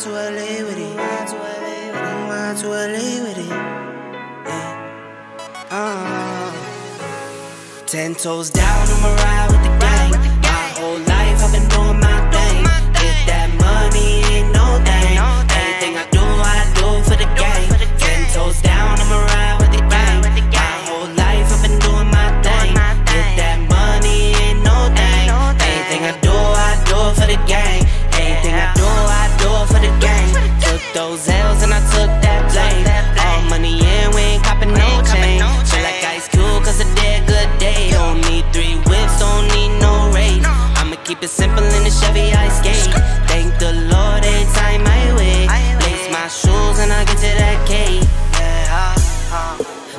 to LA with it. Might to LA with it. Yeah. 10 toes down, I'ma ride with the gang. My whole life I've been doing my thing. Get that money, ain't no thing. Anything I do for the gang. 10 toes down, I'ma ride with the gang. My whole life I've been doing my thing. Get that money, ain't no thing. Anything I do for the gang. Anything I do for the gang. Took those L's and I took that blame. All money in, we ain't copping no chain. Feel like Ice Cube cause a dead good day. Don't need 3 whips, don't need no race. I'ma keep it simple in the Chevy I skate. Thank the Lord every time I wait. Lace my shoes and I get to that cake.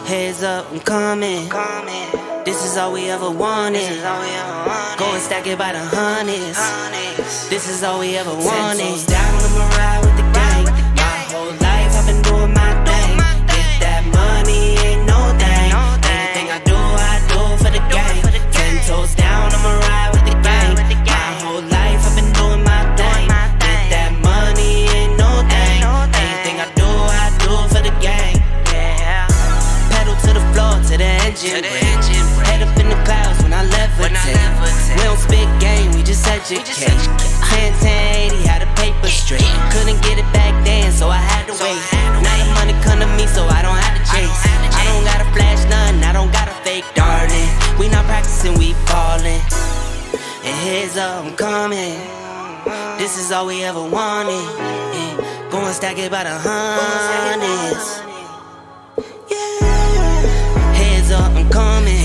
Heads up, I'm coming. This is all we ever wanted. Go and stack it by the hundreds. This is all we ever wanted. 10 toes down, I'ma ride with the gang. My whole life I've been doing my thing. Get that money, ain't no thing. Anything I do for the gang. 10 toes down, I'ma ride with the gang. My whole life I've been doing my thing. Get that money, ain't no thing. Anything I do for the gang. Pedal to the floor, to the engine. Head up in the clouds when I levitate. We don't spit game, we just educate. 10-10-80, had a paper straight. Couldn't get it back then, so I had to wait. Now the money come to me, so I don't have to chase. I don't gotta flash nothing, I don't gotta fake, darling. We not practicing, we ballin'. And heads up, I'm coming. This is all we ever wanted. Yeah. Go and stack it by the hundreds. Heads up, I'm coming.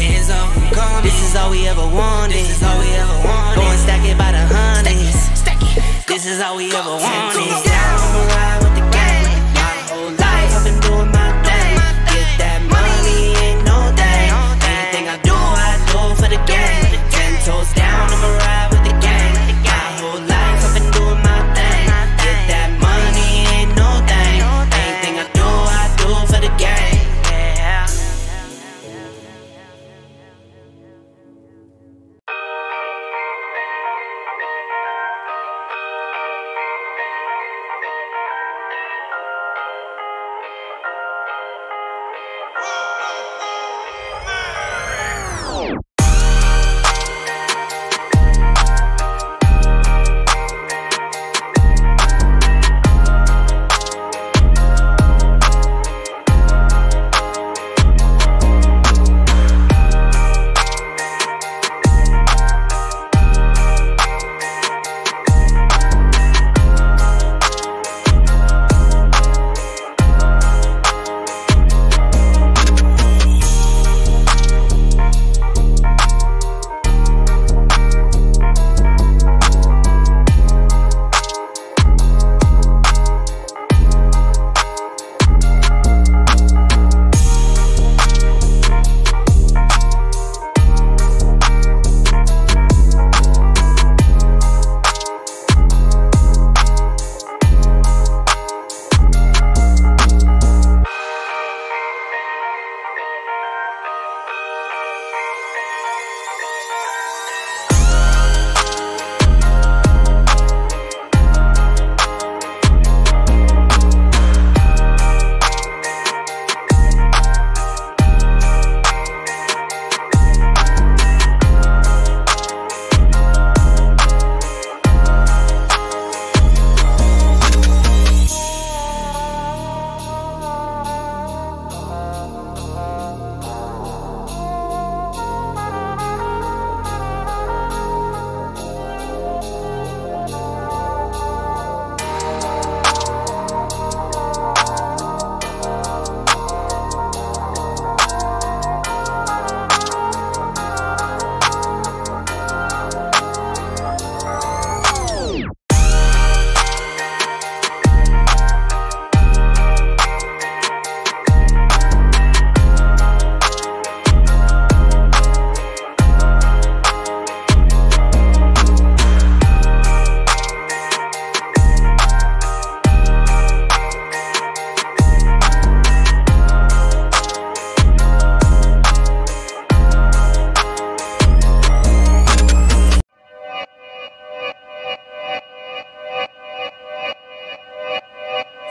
This is all we ever wanted. Go and stack it by the hundreds. This is all we ever wanted. I'ma ride with the gang. My whole life I've been doing my thing. Get that money, ain't no thing. Anything I do for the gang. 10 toes down, I'ma ride with the gang. My whole life I've been doing my thing. Get that money, ain't no thing. Anything I do for the gang.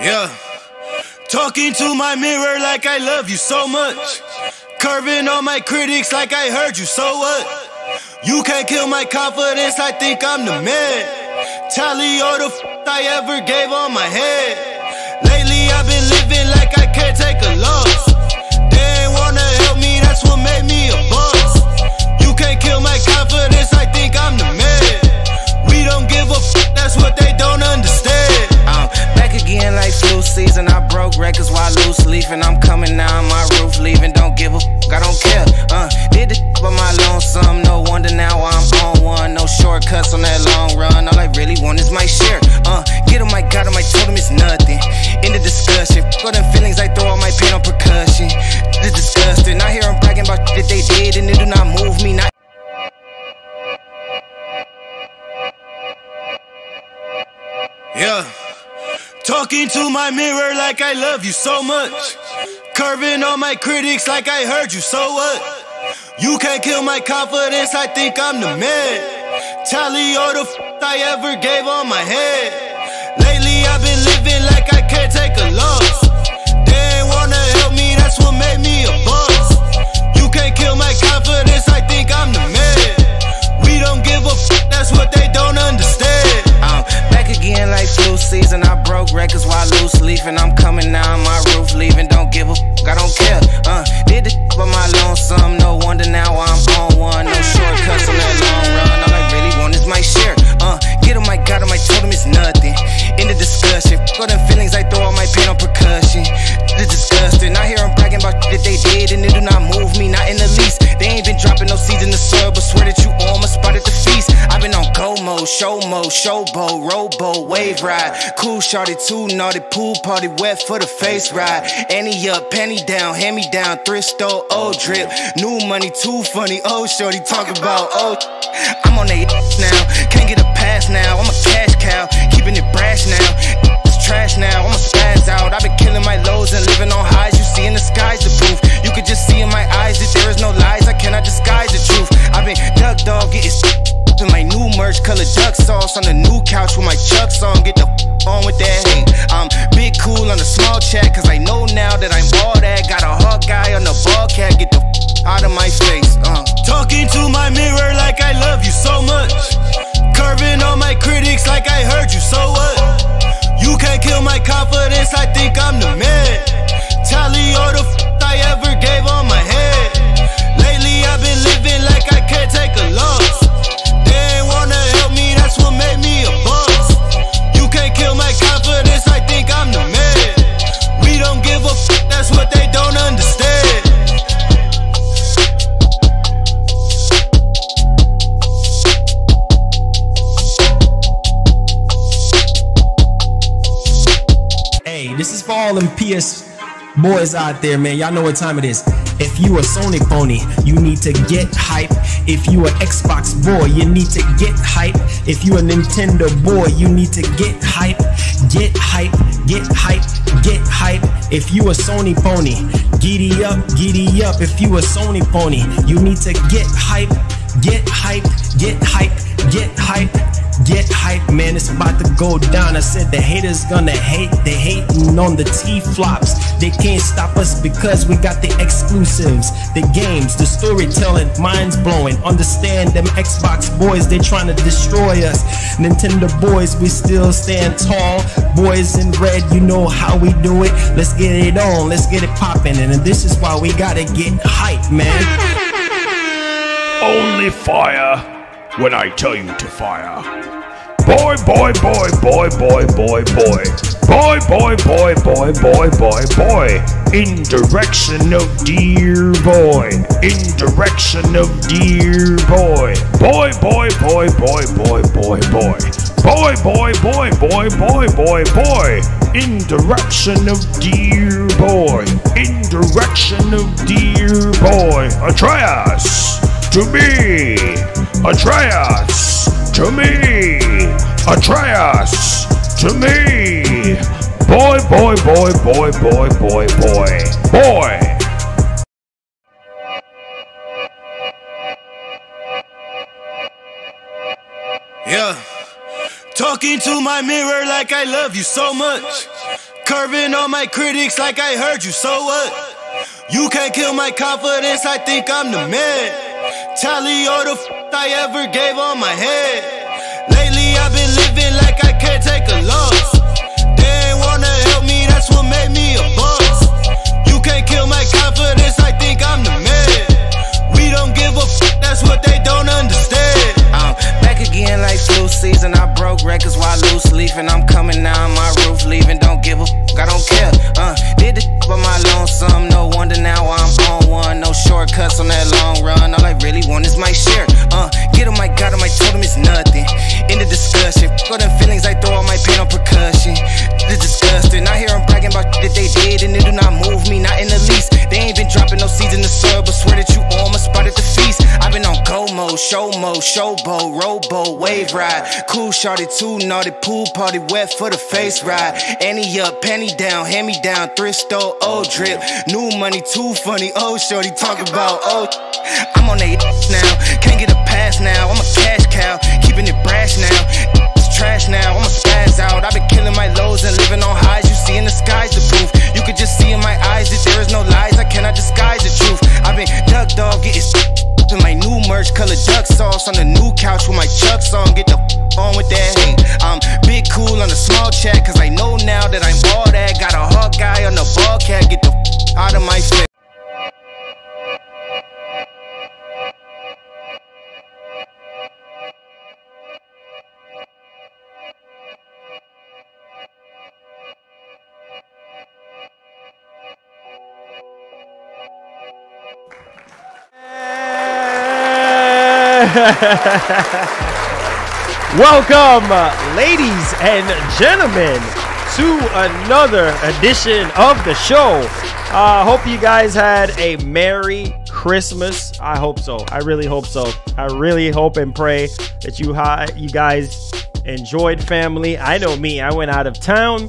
Yeah. Talking to my mirror like I love you so much. Curving on my critics like I heard you, so what? You can't kill my confidence, I think I'm the man. Tally all the I ever gave on my head. Lately I've been living like I can't take a loss. They ain't wanna help me, that's what made me a boss. You can't kill my confidence, I think I'm the man. We don't give a that's what they don't understand. Back again like flu season, I broke records while loose leafing. I'm coming down my roof, leaving, don't give a I don't care. Did the by my lonesome, no wonder now I'm on one. No shortcuts on that long run, all I really want is my share. Get him, I got him, I told him it's nothing. In the discussion, got them feelings, I throw all my pain on percussion. It's disgusting, I hear them bragging about that they did and it do not move me, not yeah. Talking to my mirror like I love you so much. Curving on my critics like I heard you, so what? You can't kill my confidence, I think I'm the man. Tally all the I ever gave on my head. Lately I've been living like I can't take a loss. They ain't wanna help me, that's what made me a boss. You can't kill my confidence, I think I'm the man. We don't give a that's what they don't understand. Back again like flu season, I broke records while loose leafing. I'm coming down my roof, leaving, don't give a I don't care. Did the by my lonesome, no wonder now I'm on one. No shortcuts on that long run, all I really want is my share. Get him, I got him, I told him it's nothing. In the discussion, got them feelings, I throw all my pain on percussion. It's disgusting, I hear them bragging about that they did and it do not move me, not in the least. They ain't been dropping no seeds in the soil, but swear that you on my spot at the feast. I've been on go mode, showboat, rowboat, wave ride. Cool shorty, too naughty, pool party, wet for the face ride. Annie up, penny down, hand me down, thrift store, old drip. New money, too funny, old shorty, talk about old. I'm on they now, can't get a pass now, I'm a cash cow, keeping it brash now. It's trash now, I'ma spaz out. I've been killing my lows and living on highs. You see in the sky's the proof. You could just see in my eyes that there is no lies. I cannot disguise the truth. I've been duck dog, getting in my new merch, color duck sauce on the new couch with my Chucks on. Get the on with that hate. I'm big cool on the small chat, cause I know now that I'm all that. Got a hawk guy on the ball cat, get the out of my face. Talking to my mirror like I love you so much. Curving on my critics like I heard you, so what? You can't kill my confidence, I think I'm the man. Tally all the I ever gave on my head. Lately I've been living like I can't take a loss. They ain't wanna help me, that's what made me a boss. You can't kill my confidence, I think I'm the man. We don't give a that's what they don't understand. Hey, this is for all them PS boys out there, man. Y'all know what time it is. If you a Sony pony, you need to get hype. If you a Xbox boy, you need to get hype. If you a Nintendo boy, you need to get hype. Get hype, get hype, get hype. If you a Sony pony, giddy up, giddy up. If you a Sony pony, you need to get hype, get hype, get hype, get hype. Get hype, man, it's about to go down. I said the haters gonna hate, they hating on the T-flops. They can't stop us because we got the exclusives, the games, the storytelling, minds blowing. Understand them Xbox boys, they trying to destroy us. Nintendo boys, we still stand tall. Boys in red, you know how we do it. Let's get it on, let's get it popping. And this is why we gotta get hype, man. Only fire when I tell you to fire. Boy, boy, boy, boy, boy, boy, boy. Boy, boy, boy, boy, boy, boy, boy. In direction of dear boy. In direction of dear boy. Boy, boy, boy, boy, boy, boy, boy. Boy, boy, boy, boy, boy, boy, boy. In direction of dear boy. In direction of dear boy. Atreus, to me. Atreus, to me. Atreus, to me. Boy, boy, boy, boy, boy, boy, boy, boy. Yeah. Talking to my mirror like I love you so much. Curving on my critics like I heard you, so what? You can't kill my confidence, I think I'm the man. Tally all the I ever gave on my head. Lately I've been living like I can't take a loss. They ain't wanna help me, that's what made me a boss. You can't kill my confidence, I think I'm the man. We don't give a that's what they don't understand. I'm back again like flu season. I broke records while loose leafing. I'm coming down my roof, leaving. Don't give a I don't care. Did the by my lonesome. No wonder now I'm on one. No shortcuts on that long run. All I really want is my share. Get on my God, I told him it's nothing. In the discussion, go them feelings. I throw all my pain on percussion. It's disgusting. I hear them bragging about that they did, and it do not move me, not in the least. They ain't been dropping no seeds in the soil, but swear that you all my spot at the feast. I've been on go mode, show mode, showboat, rowboat, wave ride. Cool shorty, too naughty, pool party, wet for the face ride. Annie up, penny down, hand me down, thrift store, old drip. New money, too funny, old shorty, talk about old. I'm on they now, can't get a pass now. I'm a cash cow, keeping it brash now. It's trash now, I'ma spaz out. I've been killing my lows and living on highs. You see in the skies the proof. You could just see in my eyes that there is no lies. I cannot disguise the truth. I've been duck dog, getting in my new merch, color duck sauce on the new couch with my Chucks on. Get the on with that hate. I'm big cool on the small chat, cause I know now that I'm all that. Got a hawk guy on the ball cat. Get the out of my face. Welcome, ladies and gentlemen, to another edition of the show. Hope you guys had a Merry Christmas. I hope so. I really hope so. I really hope and pray that you guys enjoyed family. I know me. I went out of town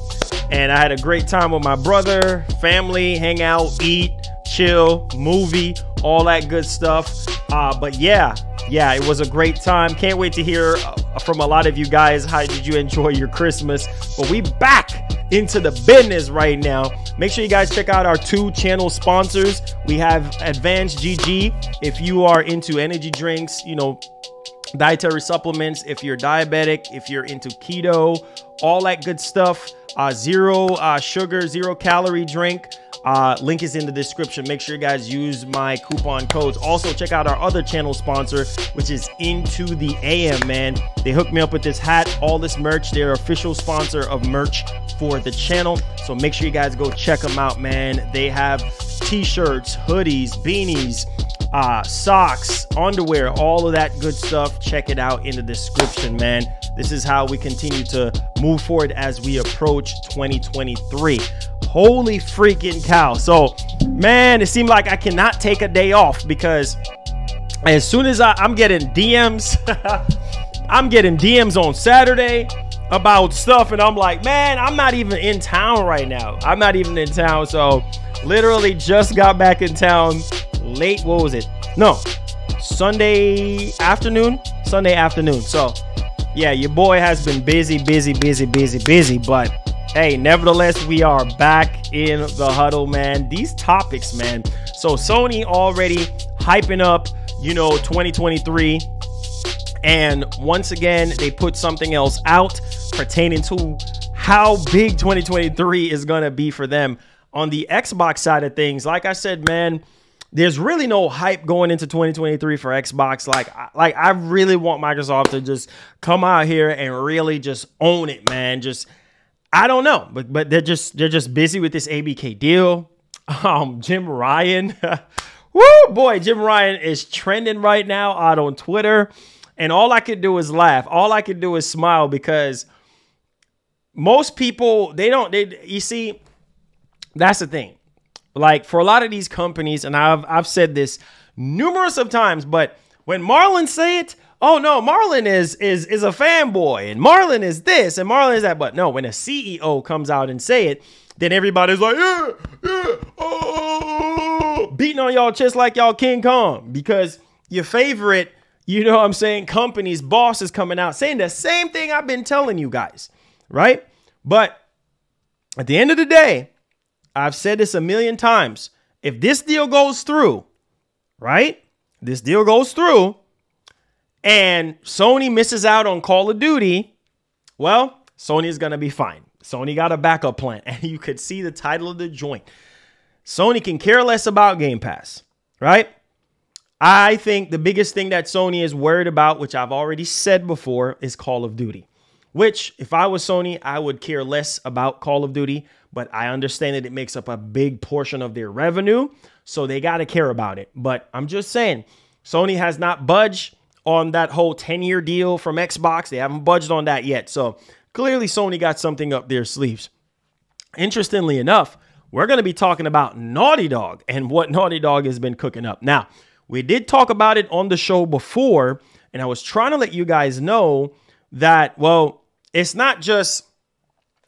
and I had a great time with my brother, family, hang out, eat, chill, movie, all that good stuff. But yeah, it was a great time. Can't wait to hear from a lot of you guys. How did you enjoy your Christmas? But we back into the business right now. Make sure you guys check out our 2 channel sponsors. We have Advancegg. If you are into energy drinks, dietary supplements, if you're diabetic, if you're into keto, all that good stuff. Zero sugar, 0 calorie drink. Link is in the description. Make sure you guys use my coupon codes. Also, check out our other channel sponsor, which is Into the AM, man. They hooked me up with this hat, all this merch. They're official sponsor of merch for the channel. So make sure you guys go check them out, man. They have t-shirts, hoodies, beanies, socks, underwear, all of that good stuff. Check it out in the description, man. This is how we continue to move forward as we approach 2023. Holy freaking cow. So, man, it seemed like I cannot take a day off because as soon as I'm getting DMs, I'm getting DMs on Saturday about stuff. And I'm like, man, I'm not even in town right now. I'm not even in town. So literally just got back in town late. What was it? No, Sunday afternoon. So yeah, your boy has been busy. But hey, nevertheless, we are back in the huddle, man. These topics, man. So Sony already hyping up, 2023. And once again, they put something else out pertaining to how big 2023 is going to be for them. On the Xbox side of things, like I said, man, there's really no hype going into 2023 for Xbox. Like I really want Microsoft to just come out here and really just own it, man. I don't know, but they're just busy with this ABK deal. Jim Ryan, woo boy, Jim Ryan is trending right now out on Twitter, and all I could do is laugh. All I could do is smile because most people you see, that's the thing. Like for a lot of these companies, and I've said this numerous of times, but when Marlon say it, oh no, Marlon is a fanboy, and Marlon is this, and Marlon is that. But no, when a CEO comes out and say it, then everybody's like, yeah, oh, beating on y'all chest like y'all King Kong, because your favorite, company's boss is coming out saying the same thing I've been telling you guys, right? But at the end of the day, I've said this a million times. If this deal goes through, right? This deal goes through and Sony misses out on Call of Duty, well, Sony is going to be fine. Sony got a backup plan. And you could see the title of the joint. Sony can care less about Game Pass, right? I think the biggest thing that Sony is worried about, which I've already said before, is Call of Duty. Which, if I was Sony, I would care less about Call of Duty. But I understand that it makes up a big portion of their revenue. So they got to care about it. But I'm just saying, Sony has not budged on that whole 10-year deal from Xbox. They haven't budged on that yet. So clearly Sony got something up their sleeves. Interestingly enough, we're going to be talking about Naughty Dog and what Naughty Dog has been cooking up. Now, we did talk about it on the show before, and I was trying to let you guys know that, well, it's not just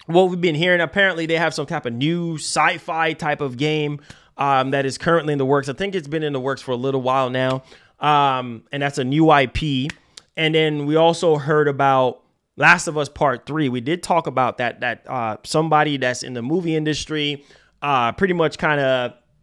what we've been hearing. Apparently, they have some type of new sci-fi type of game that is currently in the works. I think it's been in the works for a little while now, and that's a new IP. And then we also heard about Last of Us Part 3. We did talk about that somebody that's in the movie industry pretty much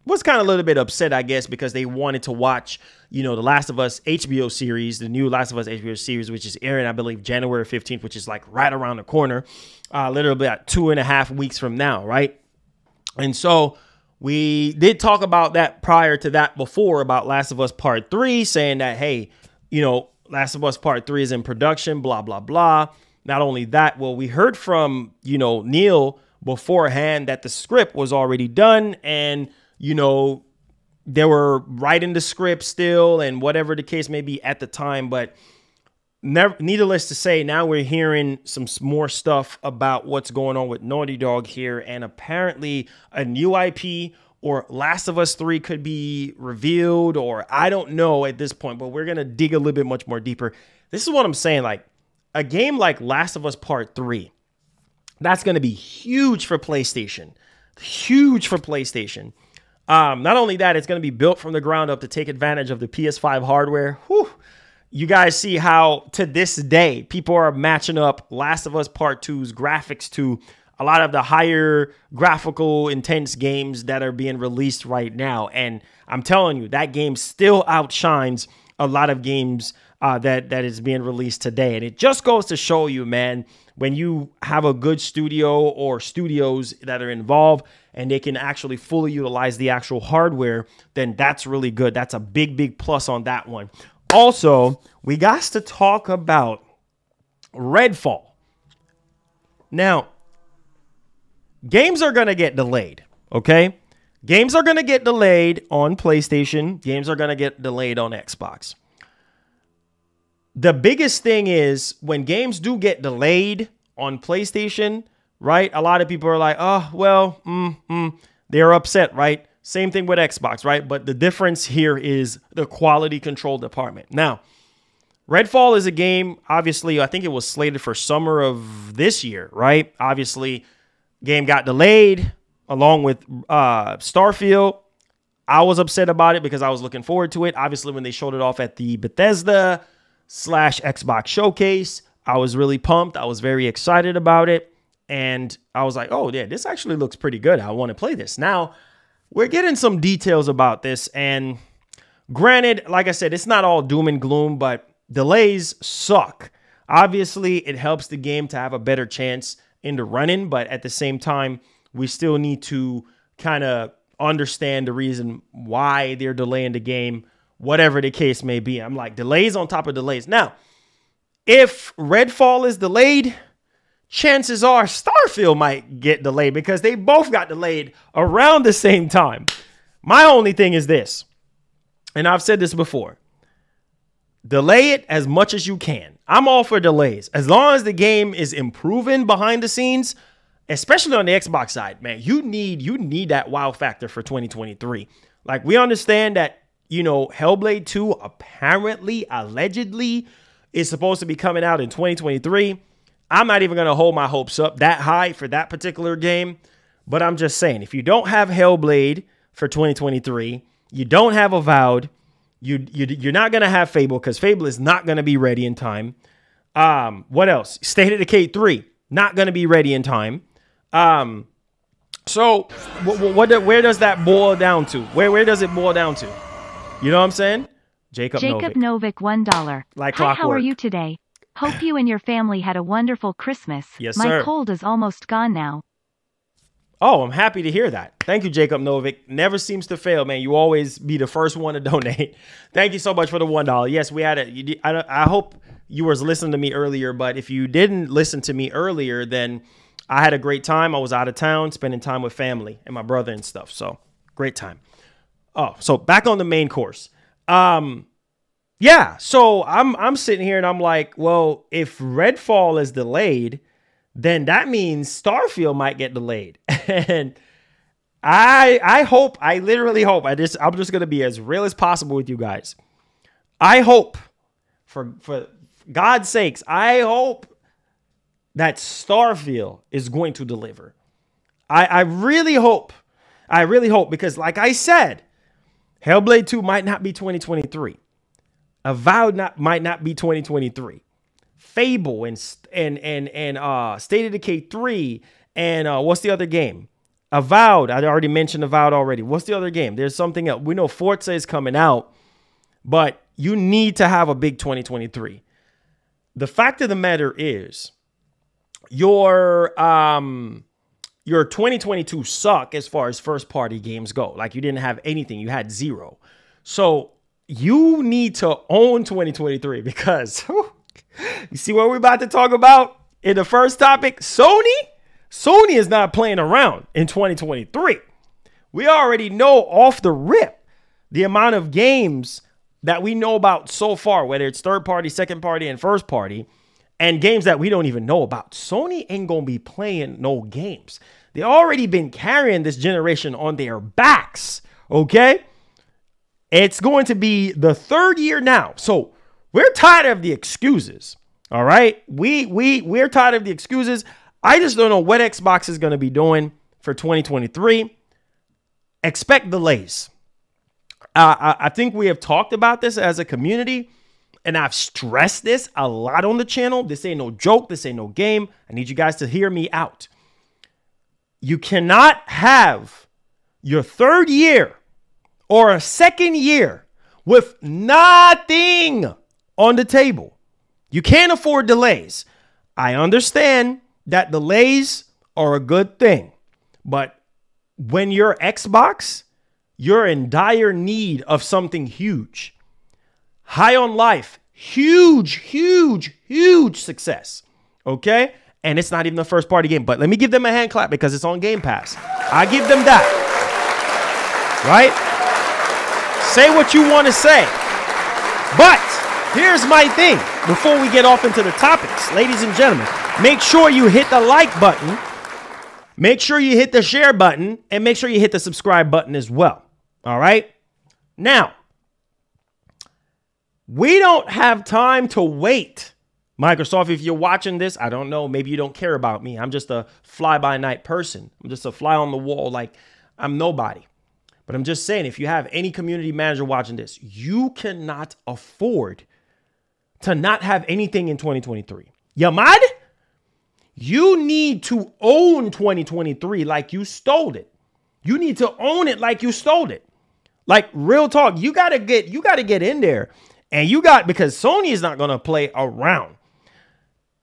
was a little bit upset, I guess, because they wanted to watch, the Last of Us HBO series, the new Last of Us HBO series, which is airing, I believe, January 15th, which is like right around the corner, literally about 2.5 weeks from now, right? And so we did talk about that prior to that before, about Last of Us Part 3, saying that, hey, Last of Us Part 3 is in production, blah, blah, blah. Not only that, well, we heard from, Neil beforehand that the script was already done and, they were writing the script still and whatever the case may be at the time. But needless to say, now we're hearing some more stuff about what's going on with Naughty Dog here. And apparently a new IP or Last of Us 3 could be revealed, or I don't know at this point, but we're going to dig a little bit much more deeper. This is what I'm saying. Like a game like Last of Us Part 3, that's going to be huge for PlayStation. Huge for PlayStation. Not only that, it's going to be built from the ground up to take advantage of the PS5 hardware. Whew. You guys see how to this day, people are matching up Last of Us Part 2's graphics to a lot of the higher graphical intense games that are being released right now. And I'm telling you, that game still outshines a lot of games that is being released today. And it just goes to show you, man, when you have a good studio or studios that are involved and they can actually fully utilize the actual hardware, then that's really good. That's a big, big plus on that one. Also, we got to talk about Redfall. Now, games are going to get delayed, okay? Games are going to get delayed on PlayStation. Games are going to get delayed on Xbox. The biggest thing is when games do get delayed on PlayStation, right? A lot of people are like, oh, well, they're upset, right? Same thing with Xbox, right? But the difference here is the quality control department. Now, Redfall is a game, obviously, I think it was slated for summer of this year, right? Obviously, game got delayed along with Starfield. I was upset about it because I was looking forward to it. Obviously, when they showed it off at the Bethesda/Xbox showcase, I was really pumped. I was very excited about it. And I was like, oh, yeah, this actually looks pretty good. I want to play this. Now, we're getting some details about this. And granted, like I said, it's not all doom and gloom, but delays suck. Obviously, it helps the game to have a better chance in the running. But at the same time, we still need to kind of understand the reason why they're delaying the game, whatever the case may be. I'm like, delays on top of delays. Now, if Redfall is delayed, chances are Starfield might get delayed because they both got delayed around the same time. My only thing is this, and I've said this before, delay it as much as you can. I'm all for delays. As long as the game is improving behind the scenes, especially on the Xbox side, man, you need that wow factor for 2023. Like, we understand that, Hellblade 2 apparently, allegedly, is supposed to be coming out in 2023. I'm not even going to hold my hopes up that high for that particular game. But I'm just saying, if you don't have Hellblade for 2023, you don't have Avowed, you're not going to have Fable because Fable is not going to be ready in time. What else? State of Decay 3, not going to be ready in time. So where does that boil down to? Where does it boil down to? You know what I'm saying? Jacob Novik, $1. Like Hi, how are clockwork. you today? Hope you and your family had a wonderful Christmas. Yes, My sir. cold is almost gone now. Oh, I'm happy to hear that. Thank you, Jacob Novik. Never seems to fail, man. You always be the first one to donate. Thank you so much for the $1. Yes, we had it. I hope you was listening to me earlier, but if you didn't listen to me earlier, then I had a great time. I was out of town, spending time with family and my brother and stuff. So great time. Oh, so back on the main course. Yeah, so I'm sitting here and I'm like, well, if Redfall is delayed, then that means Starfield might get delayed. And I literally hope, I'm just going to be as real as possible with you guys. I hope, for God's sakes, I hope that Starfield is going to deliver. I really hope, because like I said, Hellblade 2 might not be 2023. Avowed might not be 2023. Fable and State of Decay 3 and what's the other game? Avowed. I already mentioned Avowed already. What's the other game? There's something else. We know Forza is coming out, but you need to have a big 2023. The fact of the matter is, your 2022 suck as far as first party games go. Like you didn't have anything. You had zero. So you need to own 2023 because you see what we're about to talk about in the first topic? Sony is not playing around in 2023. We already know off the rip the amount of games that we know about so far, whether it's third party, second party, and first party, and games that we don't even know about. Sony ain't going to be playing no games. They already been carrying this generation on their backs, okay? It's going to be the third year now. So we're tired of the excuses, all right? We're tired of the excuses. I just don't know what Xbox is going to be doing for 2023. Expect delays. I think we have talked about this as a community, and I've stressed this a lot on the channel. This ain't no joke. This ain't no game. I need you guys to hear me out. You cannot have your third year or a second year with nothing on the table. You can't afford delays. I understand that delays are a good thing, but when you're Xbox, you're in dire need of something huge. High on Life, huge success. Okay? And it's not even the first party game, but let me give them a hand clap because it's on Gamepass. I give them that. Right? Say what you want to say. But here's my thing before we get off into the topics. Ladies and gentlemen, make sure you hit the like button. Make sure you hit the share button and make sure you hit the subscribe button as well. All right? Now, we don't have time to wait. Microsoft, if you're watching this, I don't know. Maybe you don't care about me. I'm just a fly-by-night person. I'm just a fly on the wall. Like, I'm nobody. But I'm just saying, if you have any community manager watching this, you cannot afford to not have anything in 2023. You mad? You need to own 2023 like you stole it. You need to own it like you stole it. Like, real talk, you gotta get in there. And because Sony is not gonna play around.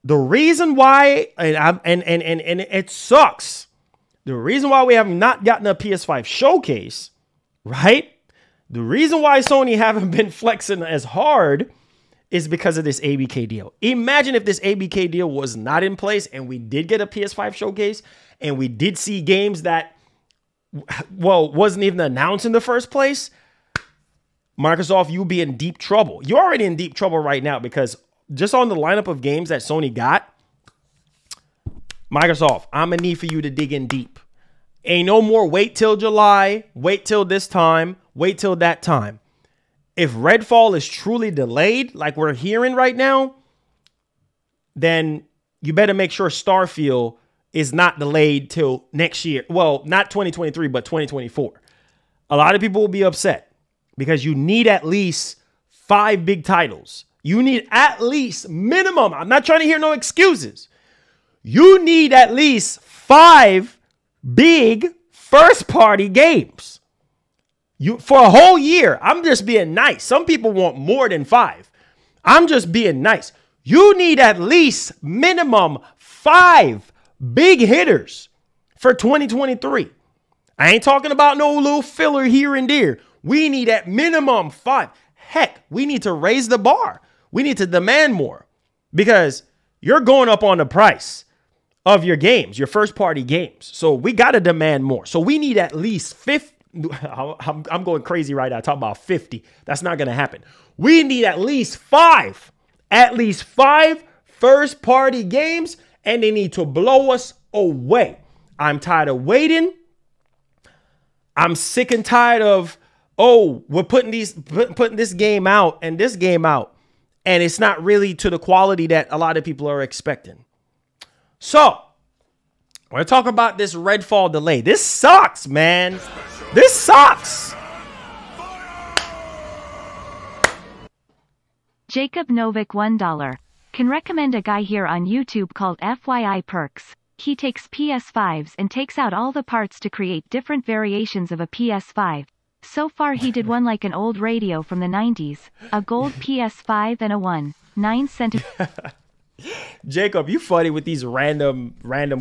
The reason why, and it sucks. The reason why we have not gotten a PS5 showcase, right? The reason why Sony haven't been flexing as hard is because of this ABK deal. Imagine if this ABK deal was not in place and we did get a PS5 showcase and we did see games that, well, wasn't even announced in the first place. Microsoft, you'll be in deep trouble. You're already in deep trouble right now because just on the lineup of games that Sony got, Microsoft, I'm gonna need for you to dig in deep. Ain't no more wait till July, wait till this time, wait till that time. If Redfall is truly delayed, like we're hearing right now, then you better make sure Starfield is not delayed till next year. Well, not 2023, but 2024. A lot of people will be upset because you need at least 5 big titles. You need at least minimum. I'm not trying to hear no excuses. You need at least 5 big first-party games. For a whole year. I'm just being nice. Some people want more than 5. I'm just being nice. You need at least minimum 5 big hitters for 2023. I ain't talking about no little filler here and there. We need at minimum 5. Heck, we need to raise the bar. We need to demand more because you're going up on the price of your games, your first party games. So we got to demand more. So we need at least 50. I'm going crazy right now. Talking about 50. That's not going to happen. We need at least 5 first party games, and they need to blow us away. I'm tired of waiting. I'm sick and tired of, we're putting this game out and this game out, and it's not really to the quality that a lot of people are expecting. So we're going to talk about this Redfall delay. This sucks, man. This sucks. Jacob Novik $1. Can recommend a guy here on YouTube called FYI Perks. He takes PS5s and takes out all the parts to create different variations of a PS5. So far he did one like an old radio from the 90s, a gold PS5 and a 1.9 centimeter. Jacob, you funny with these random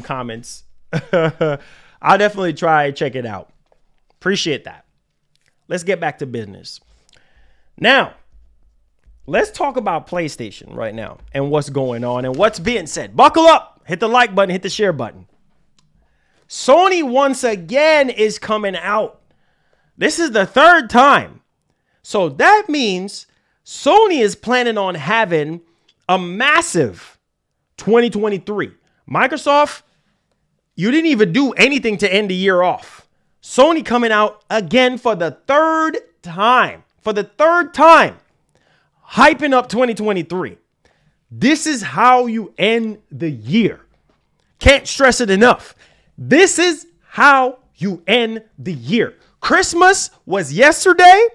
comments. I'll definitely try and check it out. Appreciate that. Let's get back to business. Now, let's talk about PlayStation right now and what's going on and what's being said. Buckle up. Hit the like button. Hit the share button. Sony once again is coming out. This is the 3rd time. So that means Sony is planning on having a massive 2023. Microsoft, you didn't even do anything to end the year off. Sony coming out again for the 3rd time. For the 3rd time. Hyping up 2023. This is how you end the year. Can't stress it enough. This is how you end the year. Christmas was yesterday.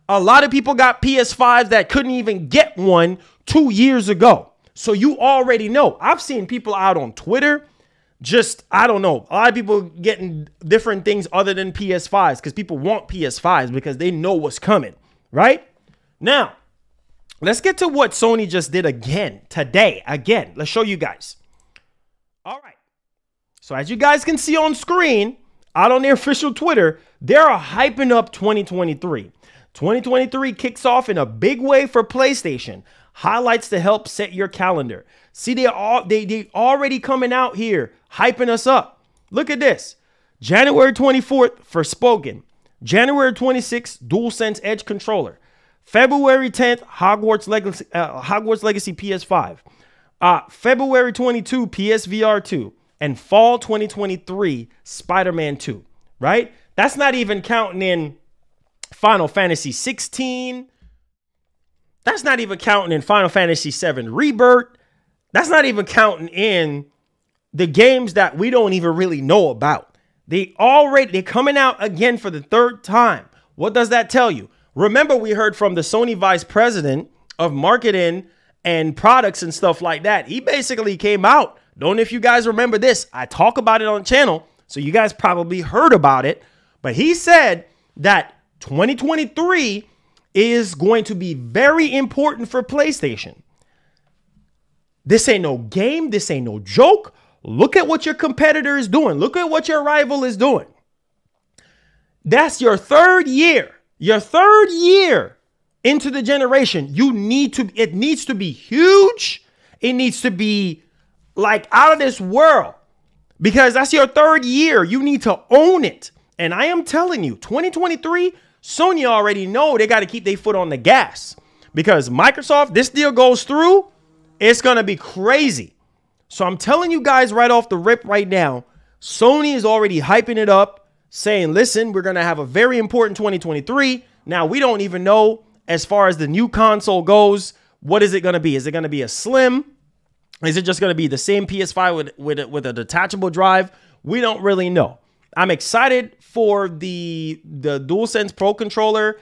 A lot of people got PS5s that couldn't even get one 2 years ago. So you already know. I've seen people out on Twitter. Just, I don't know. A lot of people getting different things other than PS5s because people want PS5s because they know what's coming, right? Now, let's get to what Sony just did again today. Again, let's show you guys. All right. So as you guys can see on screen, out on their official Twitter, they're hyping up 2023. 2023 kicks off in a big way for PlayStation. Highlights to help set your calendar. See, they already coming out here, hyping us up. Look at this. January 24th, Forspoken. January 26th, DualSense Edge controller. February 10th, Hogwarts Legacy PS5. February 22, PSVR 2. And fall 2023, Spider-Man 2. Right? That's not even counting in Final Fantasy 16. That's not even counting in Final Fantasy 7 Rebirth. That's not even counting in the games that we don't even really know about. They're coming out again for the 3rd time. What does that tell you? Remember, we heard from the Sony vice president of marketing and products and stuff like that. He basically came out. Don't know if you guys remember this. I talk about it on the channel, so you guys probably heard about it. But he said that 2023 is going to be very important for PlayStation. This ain't no game. This ain't no joke. Look at what your competitor is doing. Look at what your rival is doing. That's your 3rd year. Your 3rd year into the generation. It needs to be huge. It needs to be like out of this world. Because that's your 3rd year. You need to own it. And I am telling you, 2023, Sony already know they got to keep their foot on the gas. Because Microsoft, this deal goes through, it's going to be crazy. So I'm telling you guys right off the rip right now, Sony is already hyping it up, saying, listen, we're going to have a very important 2023. Now, we don't even know as far as the new console goes, what is it going to be? Is it going to be a slim? Is it just going to be the same PS5 with a detachable drive? We don't really know. I'm excited for the DualSense Pro controller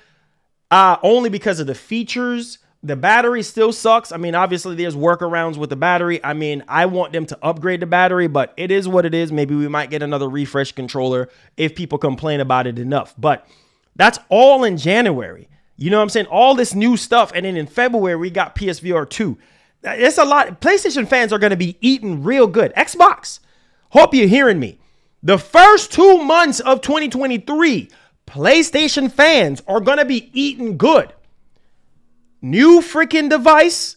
only because of the features The battery still sucks. I mean, obviously there's workarounds with the battery. I mean, I want them to upgrade the battery, but it is what it is. Maybe we might get another refresh controller if people complain about it enough. But that's all in January. You know what I'm saying? All this new stuff. And then in February, we got PSVR 2. It's a lot. PlayStation fans are going to be eating real good. Xbox, hope you're hearing me. The first 2 months of 2023, PlayStation fans are going to be eating good. New freaking device,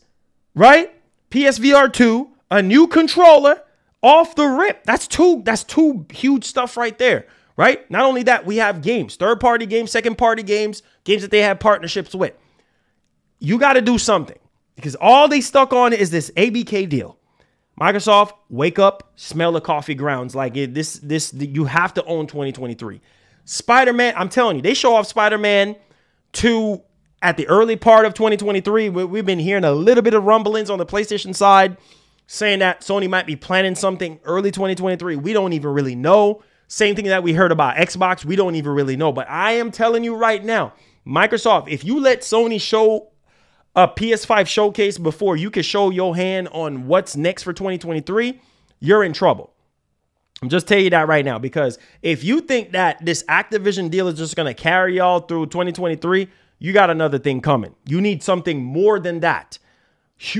right? PSVR 2, a new controller off the rip. That's two huge stuff right there, right? Not only that, we have games, third-party games, second-party games, games that they have partnerships with. You got to do something because all they stuck on is this ABK deal. Microsoft, wake up, smell the coffee grounds. Like you have to own 2023. Spider-Man, I'm telling you, they show off Spider-Man 2 at the early part of 2023. We've been hearing a little bit of rumblings on the PlayStation side saying that Sony might be planning something early 2023. We don't even really know. Same thing that we heard about Xbox. We don't even really know. But I am telling you right now, Microsoft, if you let Sony show a PS5 showcase before you can show your hand on what's next for 2023, you're in trouble. I'm just telling you that right now, because if you think that this Activision deal is just going to carry y'all through 2023, you got another thing coming. You need something more than that,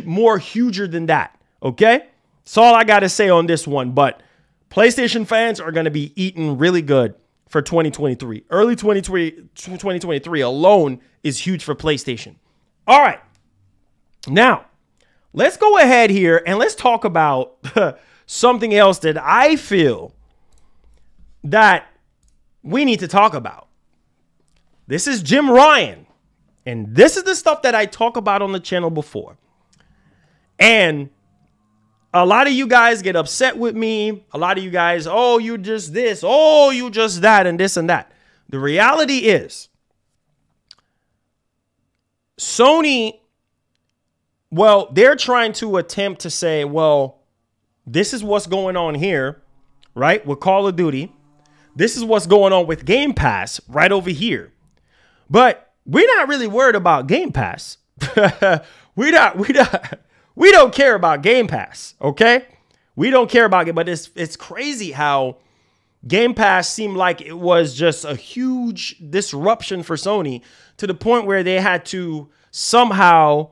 more huger than that. Okay. That's all I got to say on this one. But PlayStation fans are going to be eating really good for 2023. Early 2023 alone is huge for PlayStation. All right. Now, let's go ahead here and let's talk about something else that I feel that we need to talk about. This is Jim Ryan. And this is the stuff that I talk about on the channel before. And a lot of you guys get upset with me. A lot of you guys, oh, you just this. Oh, you just that and this and that. The reality is, Sony, well, they're trying to attempt to say, well, this is what's going on here, right? With Call of Duty. This is what's going on with Game Pass right over here. But we're not really worried about Game Pass. we don't care about Game Pass, okay? We don't care about it, but it's crazy how Game Pass seemed like it was just a huge disruption for Sony to the point where they had to somehow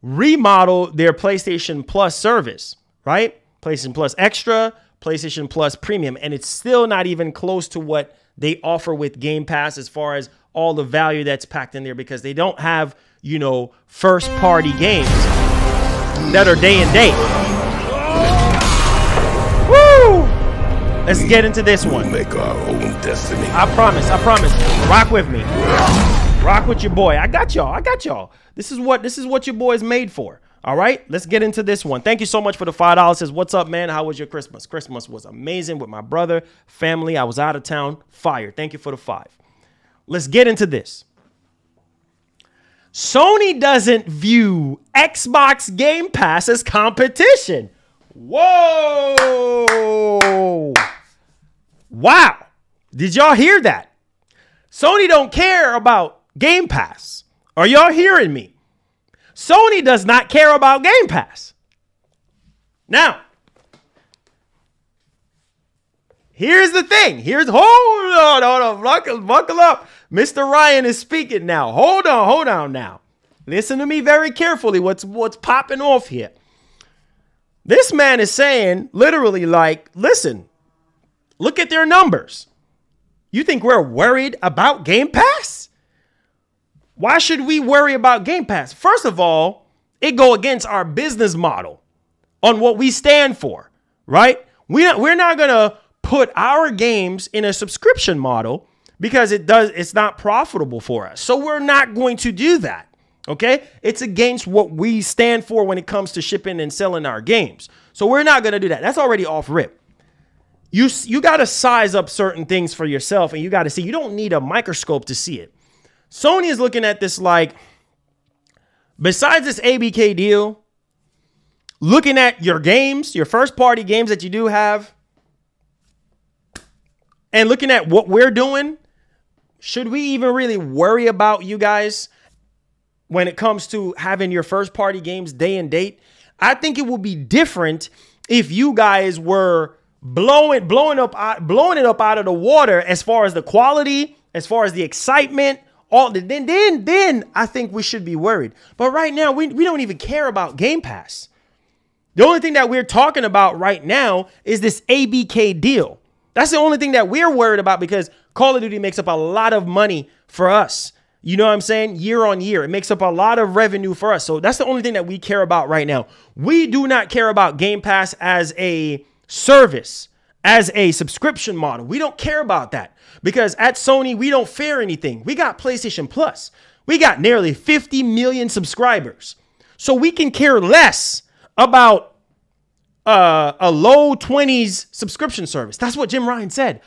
remodel their PlayStation Plus service, right? PlayStation Plus Extra, PlayStation Plus Premium, and it's still not even close to what they offer with Game Pass as far as all the value that's packed in there, because they don't have, you know, first party games that are day and date. Woo! Let's get into this one. Make our own destiny. I promise. Rock with me. Rock with your boy. I got y'all. This is what your boy is made for. All right, let's get into this one. Thank you so much for the $5. Says, what's up, man? How was your Christmas? Christmas was amazing with my brother, family. I was out of town. Fire. Thank you for the 5. Let's get into this. Sony doesn't view Xbox Game Pass as competition. Whoa. Wow. Did y'all hear that? Sony don't care about Game Pass. Are y'all hearing me? Sony does not care about Game Pass. Now, here's the thing. Hold on. Buckle up. Mr. Ryan is speaking now. Hold on now. Listen to me very carefully. What's popping off here? This man is saying literally like, listen, look at their numbers. You think we're worried about Game Pass? Why should we worry about Game Pass? First of all, it go against our business model on what we stand for, right? We're not going to put our games in a subscription model because it's not profitable for us. So we're not going to do that. Okay? It's against what we stand for when it comes to shipping and selling our games. So we're not going to do that. That's already off rip. You got to size up certain things for yourself, and you got to see. You don't need a microscope to see it. Sony is looking at this like, besides this ABK deal, looking at your games, your first party games that you do have, and looking at what we're doing, should we even really worry about you guys when it comes to having your first party games day and date. I think it would be different if you guys were blowing it up out of the water as far as the quality, as far as the excitement. Then I think we should be worried. But right now, we don't even care about Game Pass. The only thing that we're talking about right now is this ABK deal. That's the only thing that we're worried about because Call of Duty makes up a lot of money for us. You know what I'm saying? Year on year, it makes up a lot of revenue for us. So that's the only thing that we care about right now. We do not care about Game Pass as a service, as a subscription model. We don't care about that because at Sony, we don't fear anything. We got PlayStation Plus. We got nearly 50 million subscribers. So we can care less about a low 20s subscription service. That's what Jim Ryan said.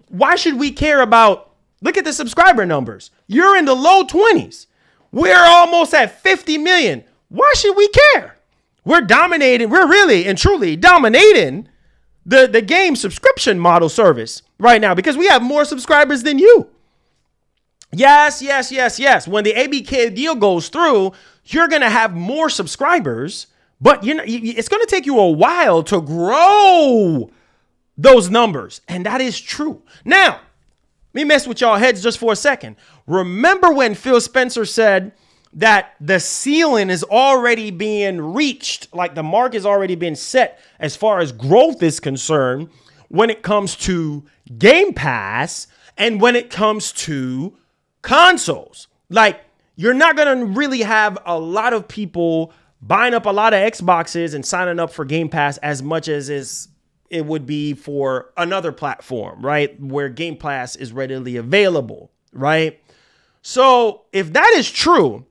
Why should we care about, look at the subscriber numbers. You're in the low 20s. We're almost at 50 million. Why should we care? We're dominating. We're really and truly dominating the game subscription model service right now because we have more subscribers than you. Yes. When the ABK deal goes through, you're going to have more subscribers, but it's going to take you a while to grow those numbers. And that is true. Now, let me mess with y'all heads just for a second. Remember when Phil Spencer said that the ceiling is already being reached, like the mark has already been set as far as growth is concerned when it comes to Game Pass and when it comes to consoles. Like, you're not going to really have a lot of people buying up a lot of Xboxes and signing up for Game Pass as much as it would be for another platform, right? Where Game Pass is readily available, right? So if that is true,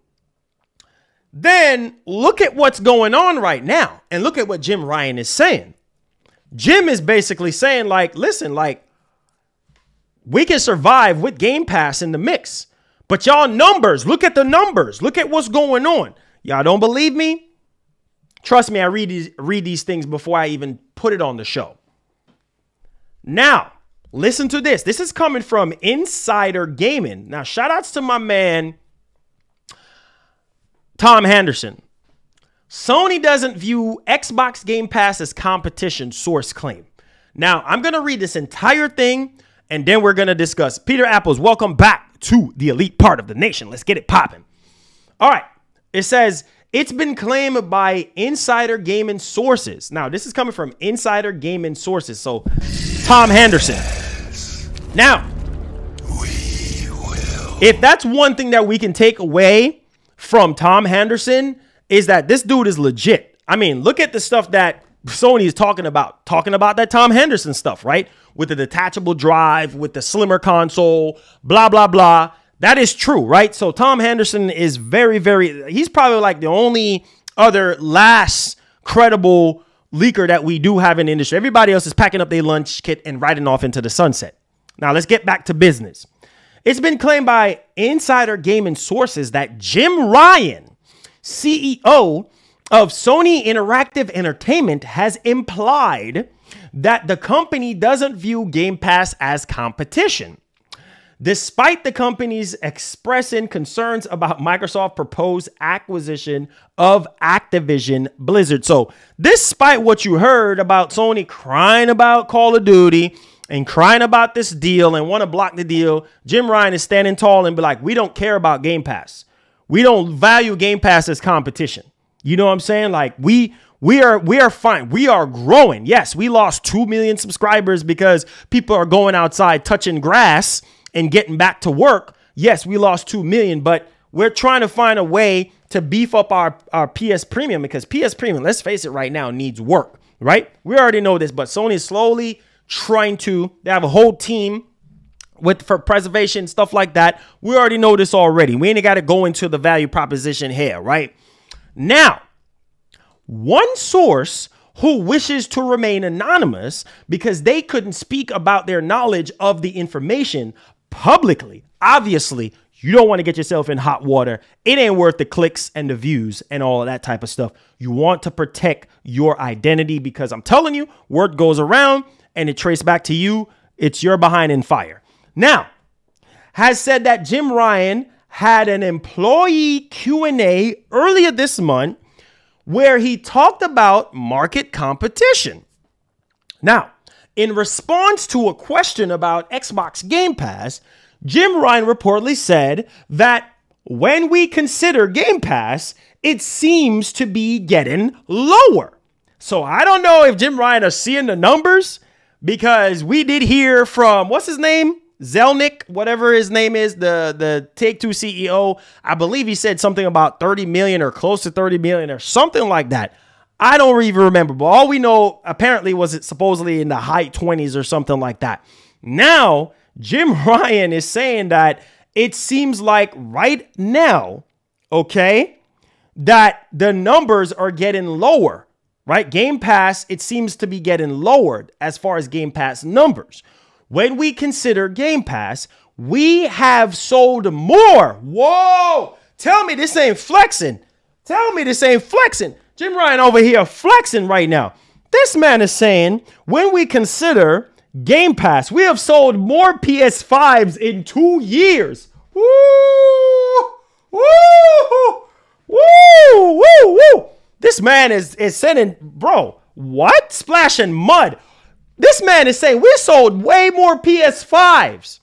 then look at what's going on right now and look at what Jim Ryan is saying. Jim is basically saying, like, listen, like, we can survive with Game Pass in the mix, but y'all numbers, look at the numbers. Look at what's going on. Y'all don't believe me? Trust me, I read these things before I even put it on the show. Now, listen to this. This is coming from Insider Gaming. Now, shout outs to my man, Tom Henderson. Sony doesn't view Xbox Game Pass as competition, source claim. Now, I'm going to read this entire thing, and then we're going to discuss. Peter Apples, welcome back to the elite part of the nation. Let's get it popping. All right. It says, it's been claimed by Insider Gaming sources. Now, this is coming from Insider Gaming sources. So, Tom Henderson. Now, if that's one thing that we can take away from Tom Henderson, is that this dude is legit. I mean, look at the stuff that Sony is talking about that Tom Henderson stuff, right? With the detachable drive, with the slimmer console, blah, blah, blah. That is true, right? So Tom Henderson is very, he's probably like the only other last credible leaker that we do have in the industry. Everybody else is packing up their lunch kit and riding off into the sunset. Now let's get back to business. It's been claimed by Insider Gaming sources that Jim Ryan, CEO of Sony Interactive Entertainment, has implied that the company doesn't view Game Pass as competition, despite the company's expressing concerns about Microsoft's proposed acquisition of Activision Blizzard. So despite what you heard about Sony crying about Call of Duty and crying about this deal and want to block the deal, Jim Ryan is standing tall and be like, we don't care about Game Pass. We don't value Game Pass as competition. You know what I'm saying? Like, we are fine. We are growing. Yes, we lost 2 million subscribers because people are going outside touching grass and getting back to work. Yes, we lost 2 million, but we're trying to find a way to beef up our PS Premium, because PS Premium, let's face it right now, needs work, right? We already know this, but Sony is slowly trying to, they have a whole team for preservation, stuff like that. We already know this already. We ain't got to go into the value proposition here, right? Now, one source who wishes to remain anonymous because they couldn't speak about their knowledge of the information publicly. Obviously, you don't want to get yourself in hot water. It ain't worth the clicks and the views and all of that type of stuff. You want to protect your identity because I'm telling you, word goes around and it traced back to you. It's your behind in fire. Now, has said that Jim Ryan had an employee Q&A earlier this month where he talked about market competition. Now, in response to a question about Xbox Game Pass, Jim Ryan reportedly said that when we consider Game Pass, it seems to be getting lower. So I don't know if Jim Ryan is seeing the numbers, because we did hear from, what's his name? Zelnick, whatever his name is, the Take-Two CEO. I believe he said something about 30 million or close to 30 million or something like that. I don't even remember, but all we know apparently was it supposedly in the high 20s or something like that. Now, Jim Ryan is saying that it seems like right now, okay, that the numbers are getting lower, right? Game Pass, it seems to be getting lowered as far as Game Pass numbers. When we consider Game Pass, we have sold more. Whoa! Tell me this ain't flexing. Tell me this ain't flexing. Jim Ryan over here flexing right now. This man is saying when we consider Game Pass, we have sold more PS5s in 2 years. Woo! Woo! Woo! Woo! Woo! This man is sending, bro, what? Splashing mud. This man is saying we sold way more PS5s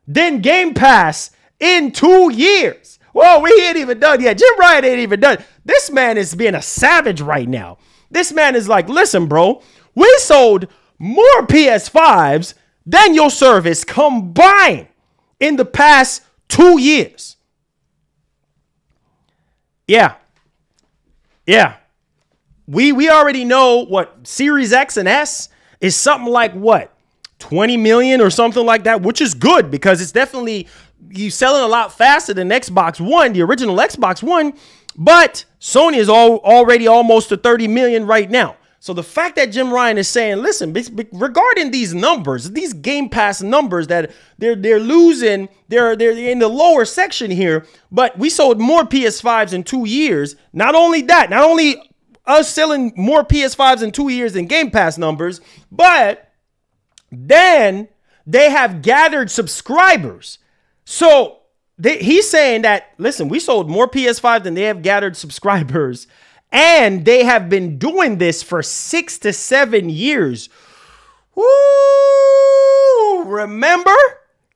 than Game Pass in 2 years. Whoa, we ain't even done yet. Jim Ryan ain't even done. This man is being a savage right now. This man is like, listen, bro, we sold more PS5s than your service combined in the past 2 years. Yeah. Yeah. We already know what Series X and S is something like what? 20 million or something like that, which is good because it's definitely you selling a lot faster than Xbox One, the original Xbox One, but Sony is already almost to 30 million right now. So the fact that Jim Ryan is saying, listen, regarding these numbers, these Game Pass numbers that they're losing, they're in the lower section here, but we sold more PS5s in 2 years. Not only that, not only us selling more PS5s in 2 years than Game Pass numbers, but then they have gathered subscribers. So he's saying that, listen, we sold more PS5 than they have gathered subscribers. And they have been doing this for 6 to 7 years. Woo! Remember?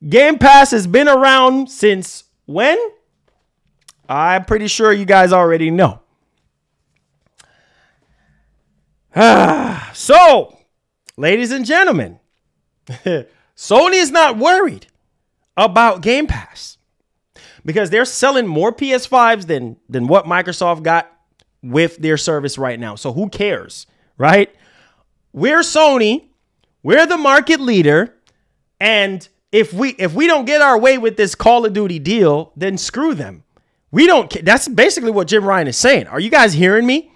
Game Pass has been around since when? I'm pretty sure you guys already know. So, ladies and gentlemen, Sony is not worried about Game Pass because they're selling more PS5s than what Microsoft got with their service right now. So who cares, right? We're Sony. We're the market leader. And if we don't get our way with this Call of Duty deal, then screw them. We don't care. That's basically what Jim Ryan is saying. Are you guys hearing me?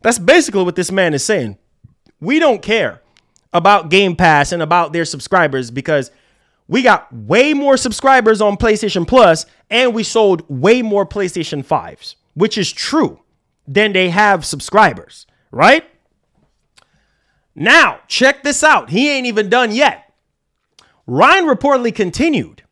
That's basically what this man is saying. We don't care about Game Pass and about their subscribers because we got way more subscribers on PlayStation Plus and we sold way more PlayStation 5s, which is true, than they have subscribers, right? Now, check this out. He ain't even done yet. Ryan reportedly continued.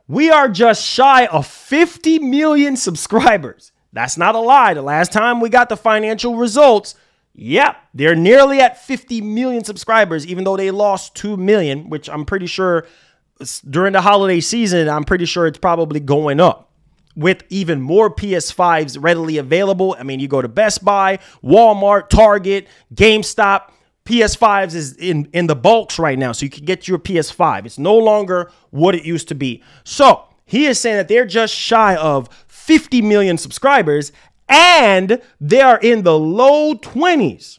We are just shy of 50 million subscribers. That's not a lie. The last time we got the financial results, yep, they're nearly at 50 million subscribers, even though they lost 2 million, which I'm pretty sure during the holiday season, I'm pretty sure it's probably going up with even more PS5s readily available. I mean, you go to Best Buy, Walmart, Target, GameStop. PS5s is in the bulks right now, so you can get your PS5. It's no longer what it used to be. So he is saying that they're just shy of 50 million subscribers, and they are in the low 20s.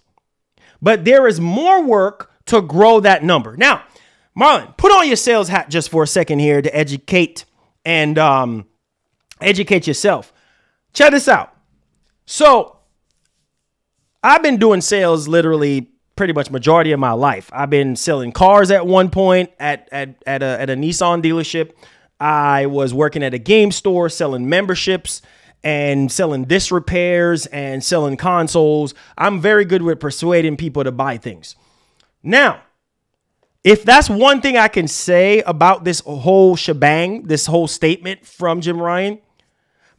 But there is more work to grow that number. Now, Marlon, put on your sales hat just for a second here to educate and educate yourself. Check this out. So I've been doing sales literally pretty much majority of my life. I've been selling cars at one point at a Nissan dealership. I was working at a game store selling memberships and selling disc repairs and selling consoles. I'm very good with persuading people to buy things. Now, if that's one thing I can say about this whole shebang, this whole statement from Jim Ryan,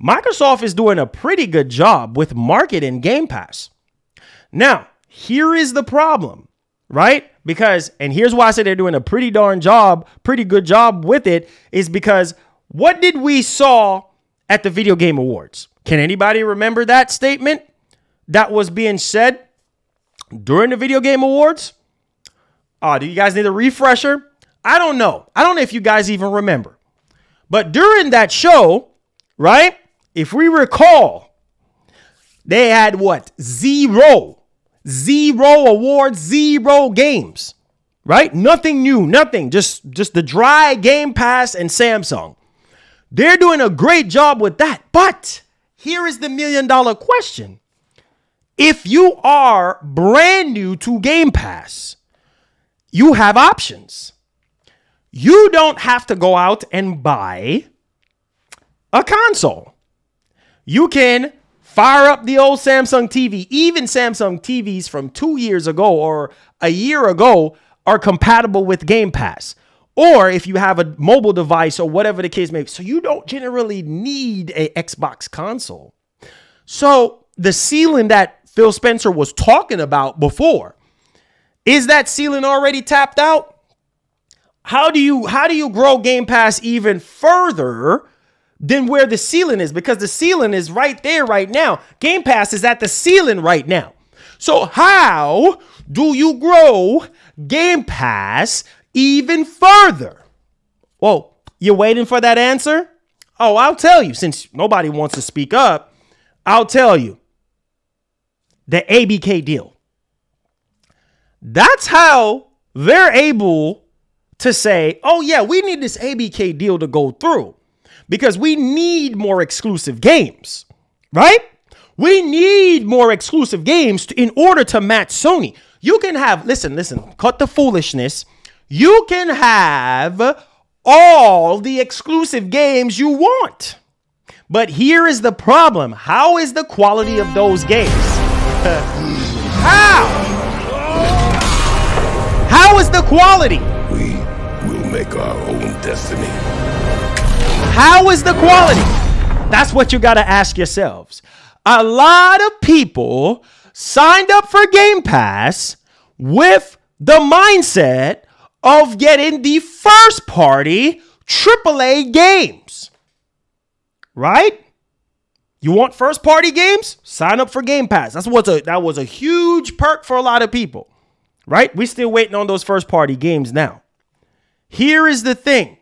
Microsoft is doing a pretty good job with marketing Game Pass. Now, here is the problem, right? Because, and here's why I say they're doing a pretty good job with it, is because what did we saw at the Video Game Awards? Can anybody remember that statement that was being said during the Video Game Awards? Do you guys need a refresher? I don't know. I don't know if you guys even remember. But during that show, right, if we recall, they had what? Zero awards, zero games, right? Nothing new, nothing. Just the dry Game Pass and Samsung. They're doing a great job with that. But here is the $1 million question. If you are brand new to Game Pass, you have options. You don't have to go out and buy a console. You can fire up the old Samsung TV. Even Samsung TVs from 2 years ago or a year ago are compatible with Game Pass. Or if you have a mobile device or whatever the case may be. So you don't generally need an Xbox console. So the ceiling that Phil Spencer was talking about before, is that ceiling already tapped out? How do you grow Game Pass even further than where the ceiling is? Because the ceiling is right there right now. Game Pass is at the ceiling right now. So how do you grow Game Pass even further? Well, you're waiting for that answer? Oh, I'll tell you, since nobody wants to speak up, I'll tell you. The ABK deal. That's how they're able to say, oh yeah, we need this ABK deal to go through because we need more exclusive games, right? We need more exclusive games in order to match Sony. You can have, listen, cut the foolishness. You can have all the exclusive games you want. But here is the problem. How is the quality of those games? How is the quality? We will make our own destiny. How is the quality? That's what you got to ask yourselves. A lot of people signed up for Game Pass with the mindset of getting the first party AAA games. Right? You want first party games? Sign up for Game Pass. That was a huge perk for a lot of people. Right? We're still waiting on those first party games now. Here is the thing.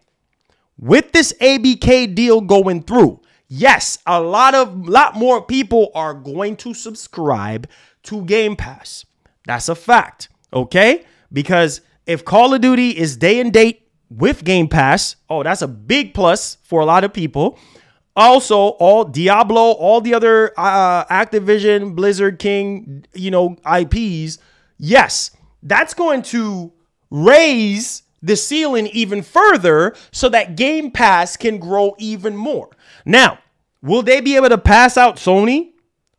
With this ABK deal going through, yes, a lot more people are going to subscribe to Game Pass. That's a fact. Okay? Because if Call of Duty is day and date with Game Pass, oh, that's a big plus for a lot of people. Also, all Diablo, all the other Activision, Blizzard King, IPs, yes, that's going to raise the ceiling even further so that Game Pass can grow even more. Now, will they be able to pass out Sony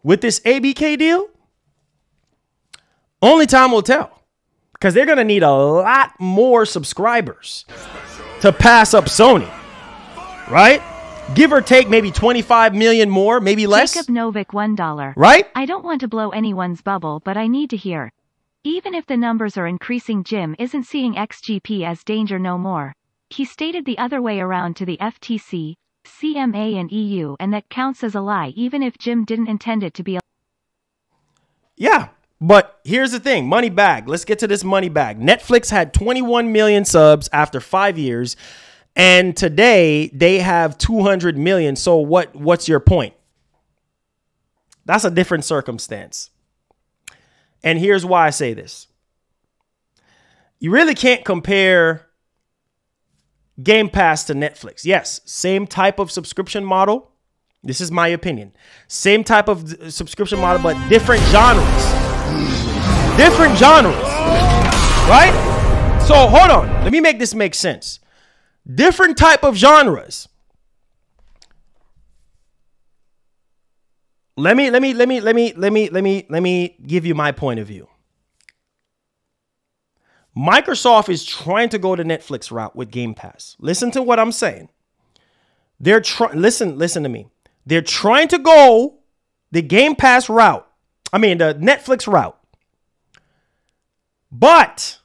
with this ABK deal? Only time will tell, because they're going to need a lot more subscribers to pass up Sony, right? Give or take maybe 25 million more, maybe less. Jacob Novik, $1. Right? I don't want to blow anyone's bubble, but I need to hear. Even if the numbers are increasing, Jim isn't seeing XGP as danger no more. He stated the other way around to the FTC, CMA and EU, and that counts as a lie even if Jim didn't intend it to be a... Yeah, but here's the thing. Money bag. Let's get to this money bag. Netflix had 21 million subs after 5 years. And today they have 200 million. So what's your point? That's a different circumstance. And here's why I say this. You really can't compare Game Pass to Netflix. Yes, same type of subscription model. This is my opinion. Same type of subscription model, but different genres. Different genres. Right? So hold on. Let me make this make sense. Different type of genres. Let me give you my point of view. Microsoft is trying to go the Netflix route with Game Pass. Listen to what I'm saying. Listen to me. They're trying to go the Game Pass route. I mean, the Netflix route. But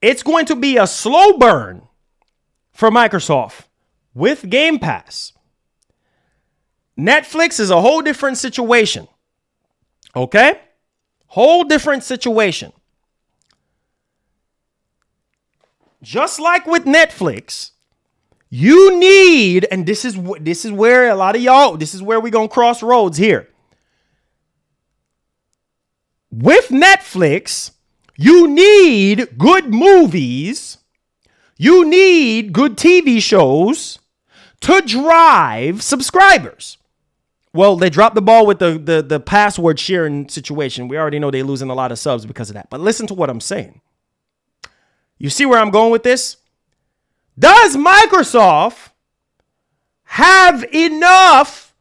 it's going to be a slow burn for Microsoft with Game Pass. Netflix is a whole different situation. Okay? Whole different situation. Just like with Netflix, you need, and this is where a lot of y'all, this is where we're going to cross roads here. With Netflix, you need good movies. You need good TV shows to drive subscribers. Well, they dropped the ball with the password sharing situation. We already know they're losing a lot of subs because of that. But listen to what I'm saying. You see where I'm going with this? Does Microsoft have enough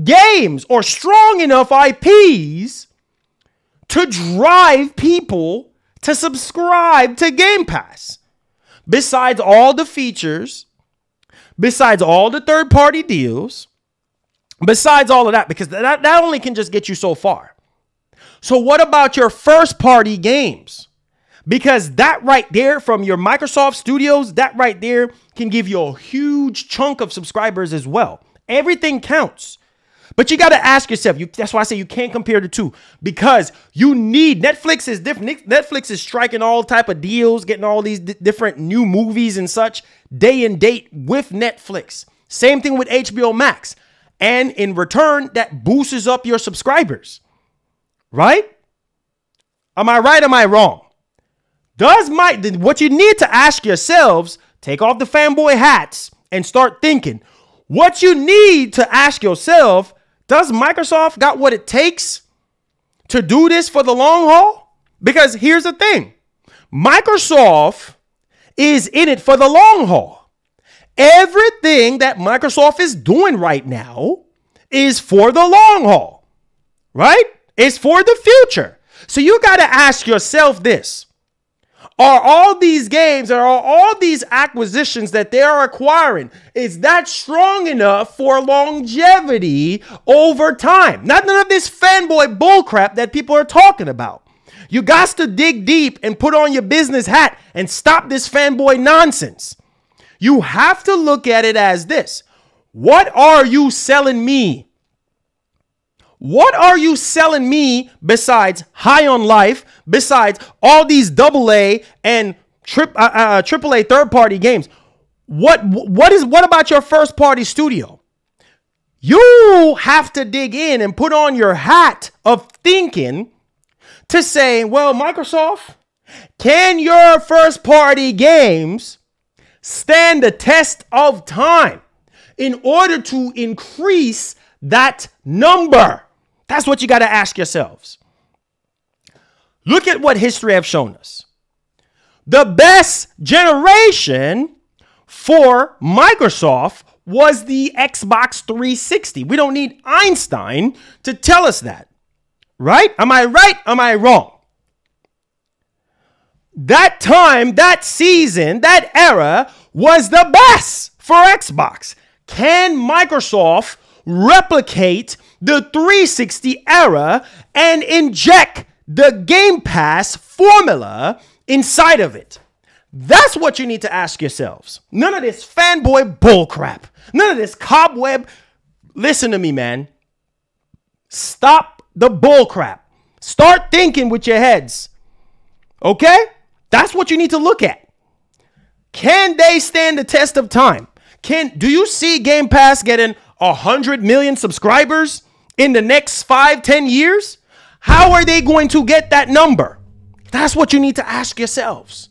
games or strong enough IPs to drive people to subscribe to Game Pass? Besides all the features, besides all the third-party deals, besides all of that, because that only can just get you so far. So what about your first-party games? Because that right there from your Microsoft Studios, that right there can give you a huge chunk of subscribers as well. Everything counts. But you got to ask yourself, that's why I say you can't compare the two, because you need, Netflix is different. Netflix is striking all type of deals, getting all these different new movies and such day and date with Netflix. Same thing with HBO Max. And in return, that boosts up your subscribers. Right? Am I right? Am I wrong? What you need to ask yourselves, take off the fanboy hats and start thinking. What you need to ask yourself, does Microsoft got what it takes to do this for the long haul? Because here's the thing. Microsoft is in it for the long haul. Everything that Microsoft is doing right now is for the long haul, right? It's for the future. So you got to ask yourself this. Are all these games, are all these acquisitions that they are acquiring, is that strong enough for longevity over time? Not none of this fanboy bullcrap that people are talking about. You got to dig deep and put on your business hat and stop this fanboy nonsense. You have to look at it as this. What are you selling me? What are you selling me besides High on Life, besides all these AA and AAA third-party games? What about your first-party studio? You have to dig in and put on your hat of thinking to say, well, Microsoft, can your first-party games stand the test of time in order to increase that number? That's what you got to ask yourselves. Look at what history have shown us. The best generation for Microsoft was the Xbox 360. We don't need Einstein to tell us that. Right? Am I right? Am I wrong? That time, that season, that era was the best for Xbox. Can Microsoft replicate the 360 era and inject the Game Pass formula inside of it? That's what you need to ask yourselves. None of this fanboy bullcrap. None of this cobweb. Listen to me, man. Stop the bullcrap. Start thinking with your heads. Okay? That's what you need to look at. Can they stand the test of time? Do you see Game Pass getting 100 million subscribers in the next 5-10 years? How are they going to get that number? That's what you need to ask yourselves.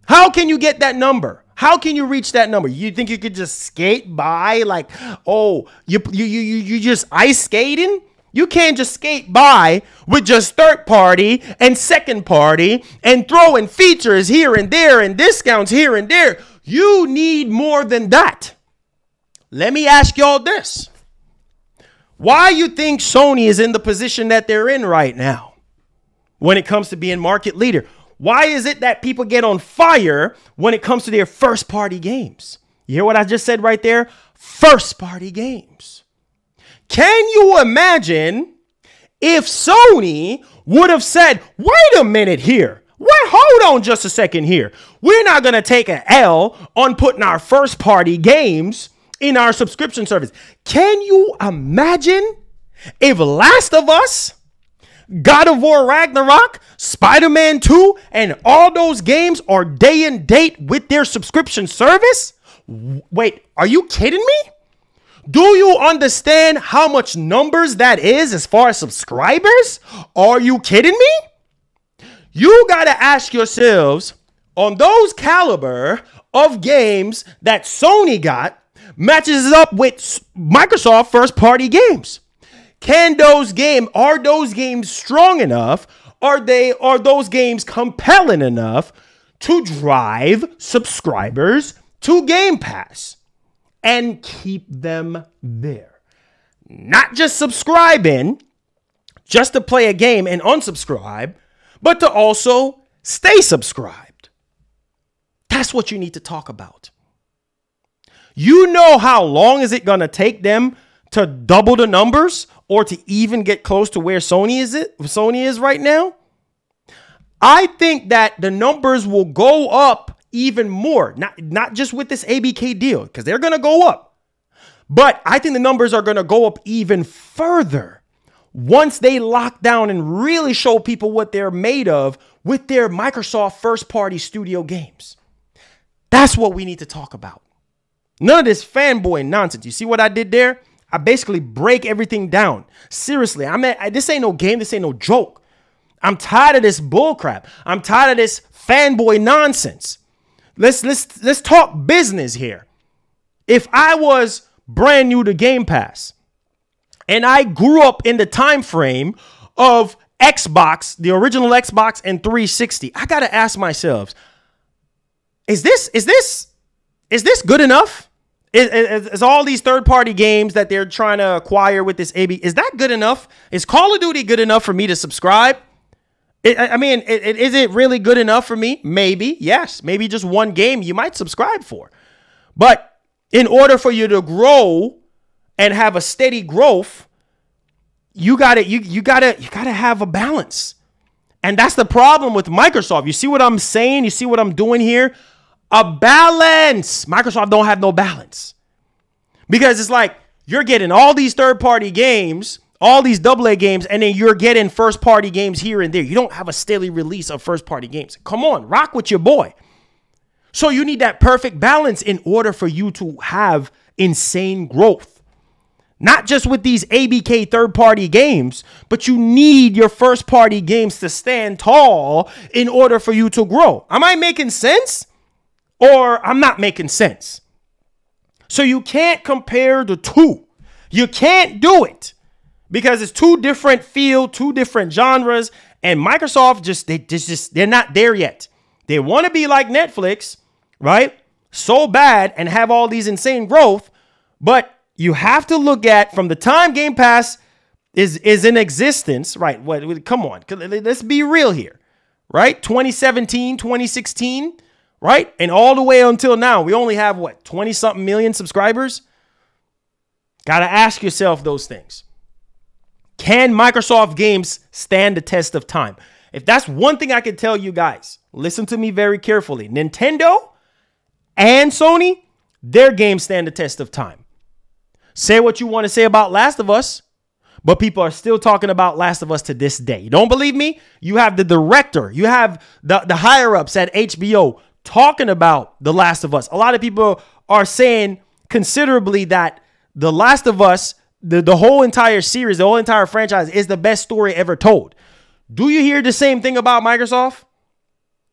How can you get that number? How can you reach that number? You think you could just skate by like, oh, you just ice skating? You can't just skate by with just third party and second party and throwing features here and there and discounts here and there. You need more than that. Let me ask y'all this. Why you think Sony is in the position that they're in right now? when it comes to being market leader? Why is it that people get on fire when it comes to their first party games? You hear what I just said right there? First party games. Can you imagine if Sony would have said, wait a minute here. Hold on just a second here. We're not going to take an L on putting our first party games in our subscription service. Can you imagine if Last of Us, God of War Ragnarok, Spider-Man 2, and all those games are day and date with their subscription service? Wait, are you kidding me? Do you understand how much numbers that is as far as subscribers? Are you kidding me? You got to ask yourselves, on those caliber of games that Sony got, matches up with Microsoft first party games. Are those games strong enough? Are those games compelling enough to drive subscribers to Game Pass and keep them there? Not just subscribing just to play a game and unsubscribe, but to also stay subscribed. That's what you need to talk about. You know how long is it going to take them to double the numbers or to even get close to where Sony is right now? I think that the numbers will go up even more, not just with this ABK deal, because they're going to go up. But I think the numbers are going to go up even further once they lock down and really show people what they're made of with their Microsoft first-party studio games. That's what we need to talk about. None of this fanboy nonsense. You see what I did there? I basically break everything down. Seriously, this ain't no game. This ain't no joke. I'm tired of this bullcrap. I'm tired of this fanboy nonsense. Let's talk business here. If I was brand new to Game Pass and I grew up in the time frame of Xbox, the original Xbox and 360, I got to ask myself, is this good enough? Is all these third-party games that they're trying to acquire with this AB, is that good enough? Is Call of Duty good enough for me to subscribe? Is it really good enough for me? Maybe, yes. Maybe just one game you might subscribe for. But in order for you to grow and have a steady growth, you gotta have a balance. And that's the problem with Microsoft. You see what I'm saying? You see what I'm doing here? A balance. Microsoft don't have no balance. Because it's like you're getting all these third-party games, all these AA games, and then you're getting first-party games here and there. You don't have a steady release of first-party games. Come on, rock with your boy. So you need that perfect balance in order for you to have insane growth. Not just with these ABK third-party games, but you need your first-party games to stand tall in order for you to grow. Am I making sense? Or I'm not making sense? So you can't compare the two. You can't do it because it's two different fields, two different genres, and Microsoft they're not there yet. They want to be like Netflix, right? So bad and have all these insane growth, but you have to look at from the time Game Pass is in existence, right? Come on, let's be real here, right? 2017, 2016. Right? And all the way until now, we only have, 20-something million subscribers? Got to ask yourself those things. Can Microsoft games stand the test of time? If that's one thing I can tell you guys, listen to me very carefully. Nintendo and Sony, their games stand the test of time. Say what you want to say about Last of Us, but people are still talking about Last of Us to this day. You don't believe me? You have the director. You have the higher-ups at HBO talking about The Last of Us. A lot of people are saying considerably that The Last of Us, the whole entire series, the whole entire franchise is the best story ever told. Do you hear the same thing about Microsoft?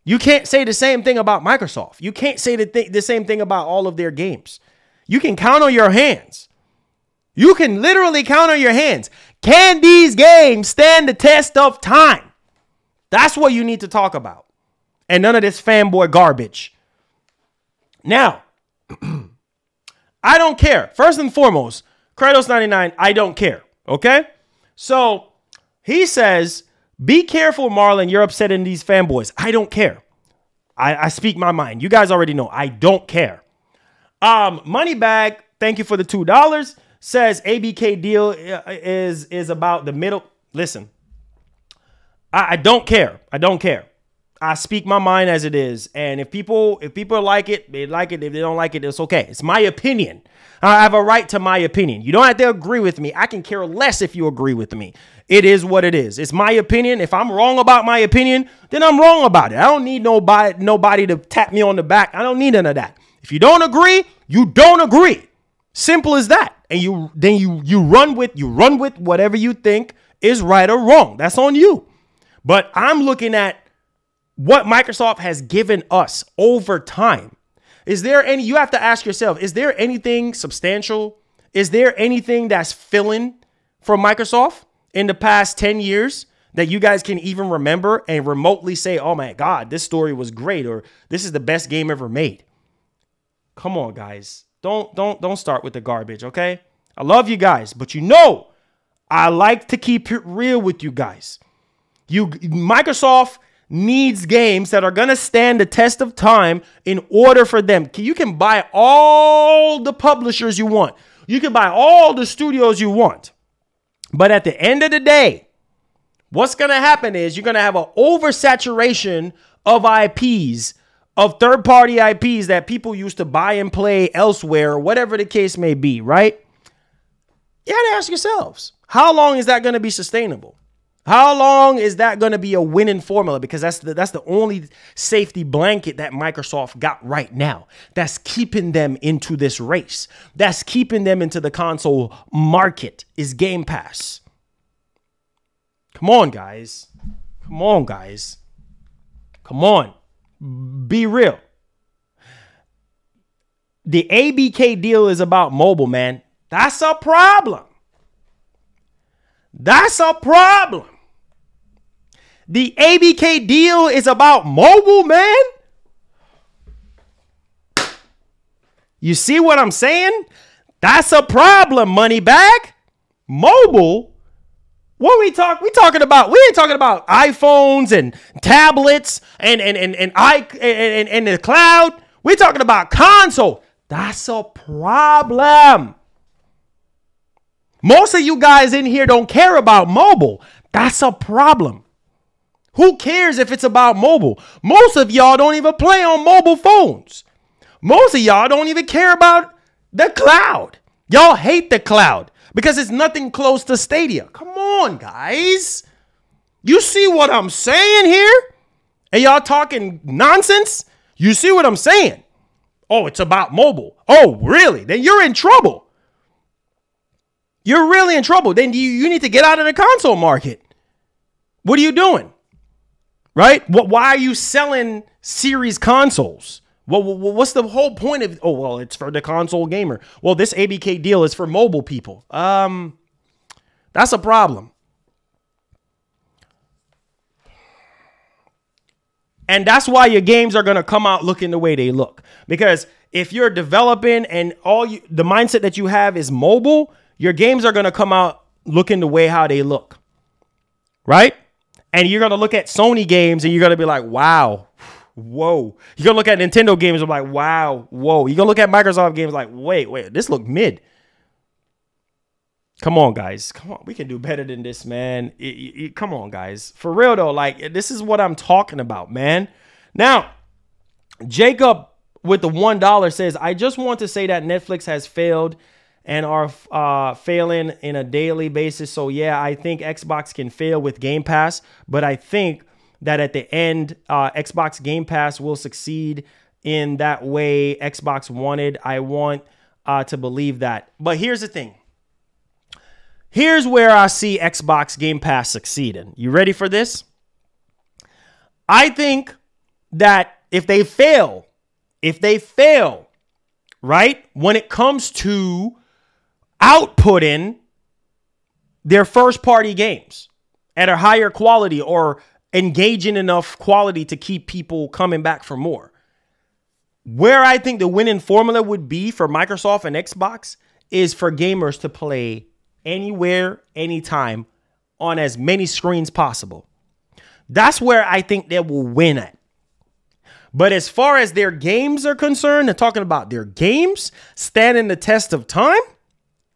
You can't say the same thing about Microsoft. You can't say the same thing about all of their games. You can count on your hands. You can literally count on your hands. Can these games stand the test of time? That's what you need to talk about. And none of this fanboy garbage. Now, I don't care. First and foremost, Kratos99, I don't care. Okay? So he says Be careful, Marlon. You're upsetting these fanboys. I don't care. I speak my mind. You guys already know. I don't care. Moneybag, thank you for the $2. Says ABK deal is about the middle. Listen, I don't care. I don't care. I speak my mind as it is. And if people like it, they like it. If they don't like it, it's okay. It's my opinion. I have a right to my opinion. You don't have to agree with me. I can care less if you agree with me. It is what it is. It's my opinion. If I'm wrong about my opinion, then I'm wrong about it. I don't need nobody to tap me on the back. I don't need none of that. If you don't agree, you don't agree. Simple as that. And you run with whatever you think is right or wrong. That's on you. But I'm looking at what Microsoft has given us over time. You have to ask yourself, is there anything substantial? Is there anything that's filling from Microsoft in the past 10 years that you guys can even remember and remotely say, oh my God, this story was great, or this is the best game ever made? Come on, guys. Don't start with the garbage, okay? I love you guys, but I like to keep it real with you guys. Microsoft needs games that are going to stand the test of time in order for them. You can buy all the publishers you want. You can buy all the studios you want. But at the end of the day, what's going to happen is you're going to have an oversaturation of IPs, of third-party IPs that people used to buy and play elsewhere, whatever the case may be, right? You got to ask yourselves, how long is that going to be sustainable? How long is that going to be a winning formula? Because that's the only safety blanket that Microsoft got right now. That's keeping them into this race. That's keeping them into the console market is Game Pass. Come on, guys. Come on, guys. Come on. Be real. The ABK deal is about mobile, man. That's a problem. That's a problem. The ABK deal is about mobile, man. You see what I'm saying? That's a problem, Moneybag. Mobile? What we talking about? We ain't talking about iPhones and tablets and the cloud. We're talking about console. That's a problem. Most of you guys in here don't care about mobile. That's a problem. Who cares if it's about mobile? Most of y'all don't even play on mobile phones. Most of y'all don't even care about the cloud. Y'all hate the cloud because it's nothing close to Stadia. Come on, guys. You see what I'm saying here? And y'all talking nonsense? You see what I'm saying? Oh, it's about mobile. Oh, really? Then you're in trouble. You're really in trouble. Then you need to get out of the console market. What are you doing? Right? Why are you selling series consoles? What's the whole point of? Oh, well, it's for the console gamer. Well, this ABK deal is for mobile people. That's a problem. And that's why your games are going to come out looking the way they look. Because if you're developing and the mindset that you have is mobile, your games are going to come out looking the way how they look. Right? And you're going to look at Sony games and you're going to be like, wow, whoa. You're going to look at Nintendo games and be like, wow, whoa. You're going to look at Microsoft games like, wait, this look mid. Come on, guys. Come on. We can do better than this, man. Come on, guys. For real, though, like, this is what I'm talking about, man. Now, Jacob with the $1 says, I just want to say that Netflix has failed and are failing in a daily basis. So, yeah, I think Xbox can fail with Game Pass. But I think that at the end, Xbox Game Pass will succeed in that way Xbox wanted. I want to believe that. But here's the thing. Here's where I see Xbox Game Pass succeeding. You ready for this? I think that if they fail, right, when it comes to outputting their first party games at a higher quality or engaging enough quality to keep people coming back for more, where I think the winning formula would be for Microsoft and Xbox is for gamers to play anywhere, anytime, on as many screens possible. That's where I think they will win at. But as far as their games are concerned, they're talking about their games standing the test of time,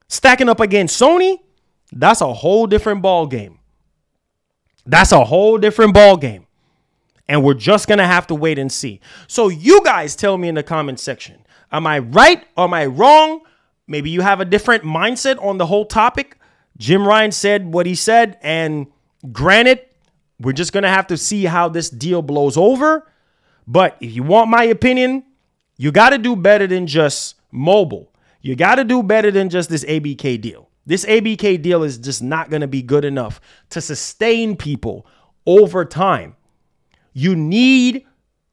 stacking up against Sony, that's a whole different ball game. That's a whole different ball game. And we're just going to have to wait and see. So you guys tell me in the comment section, am I right or am I wrong? Maybe you have a different mindset on the whole topic. Jim Ryan said what he said. And granted, we're just going to have to see how this deal blows over. But if you want my opinion, you got to do better than just mobile. You got to do better than just this ABK deal. This ABK deal is just not going to be good enough to sustain people over time. You need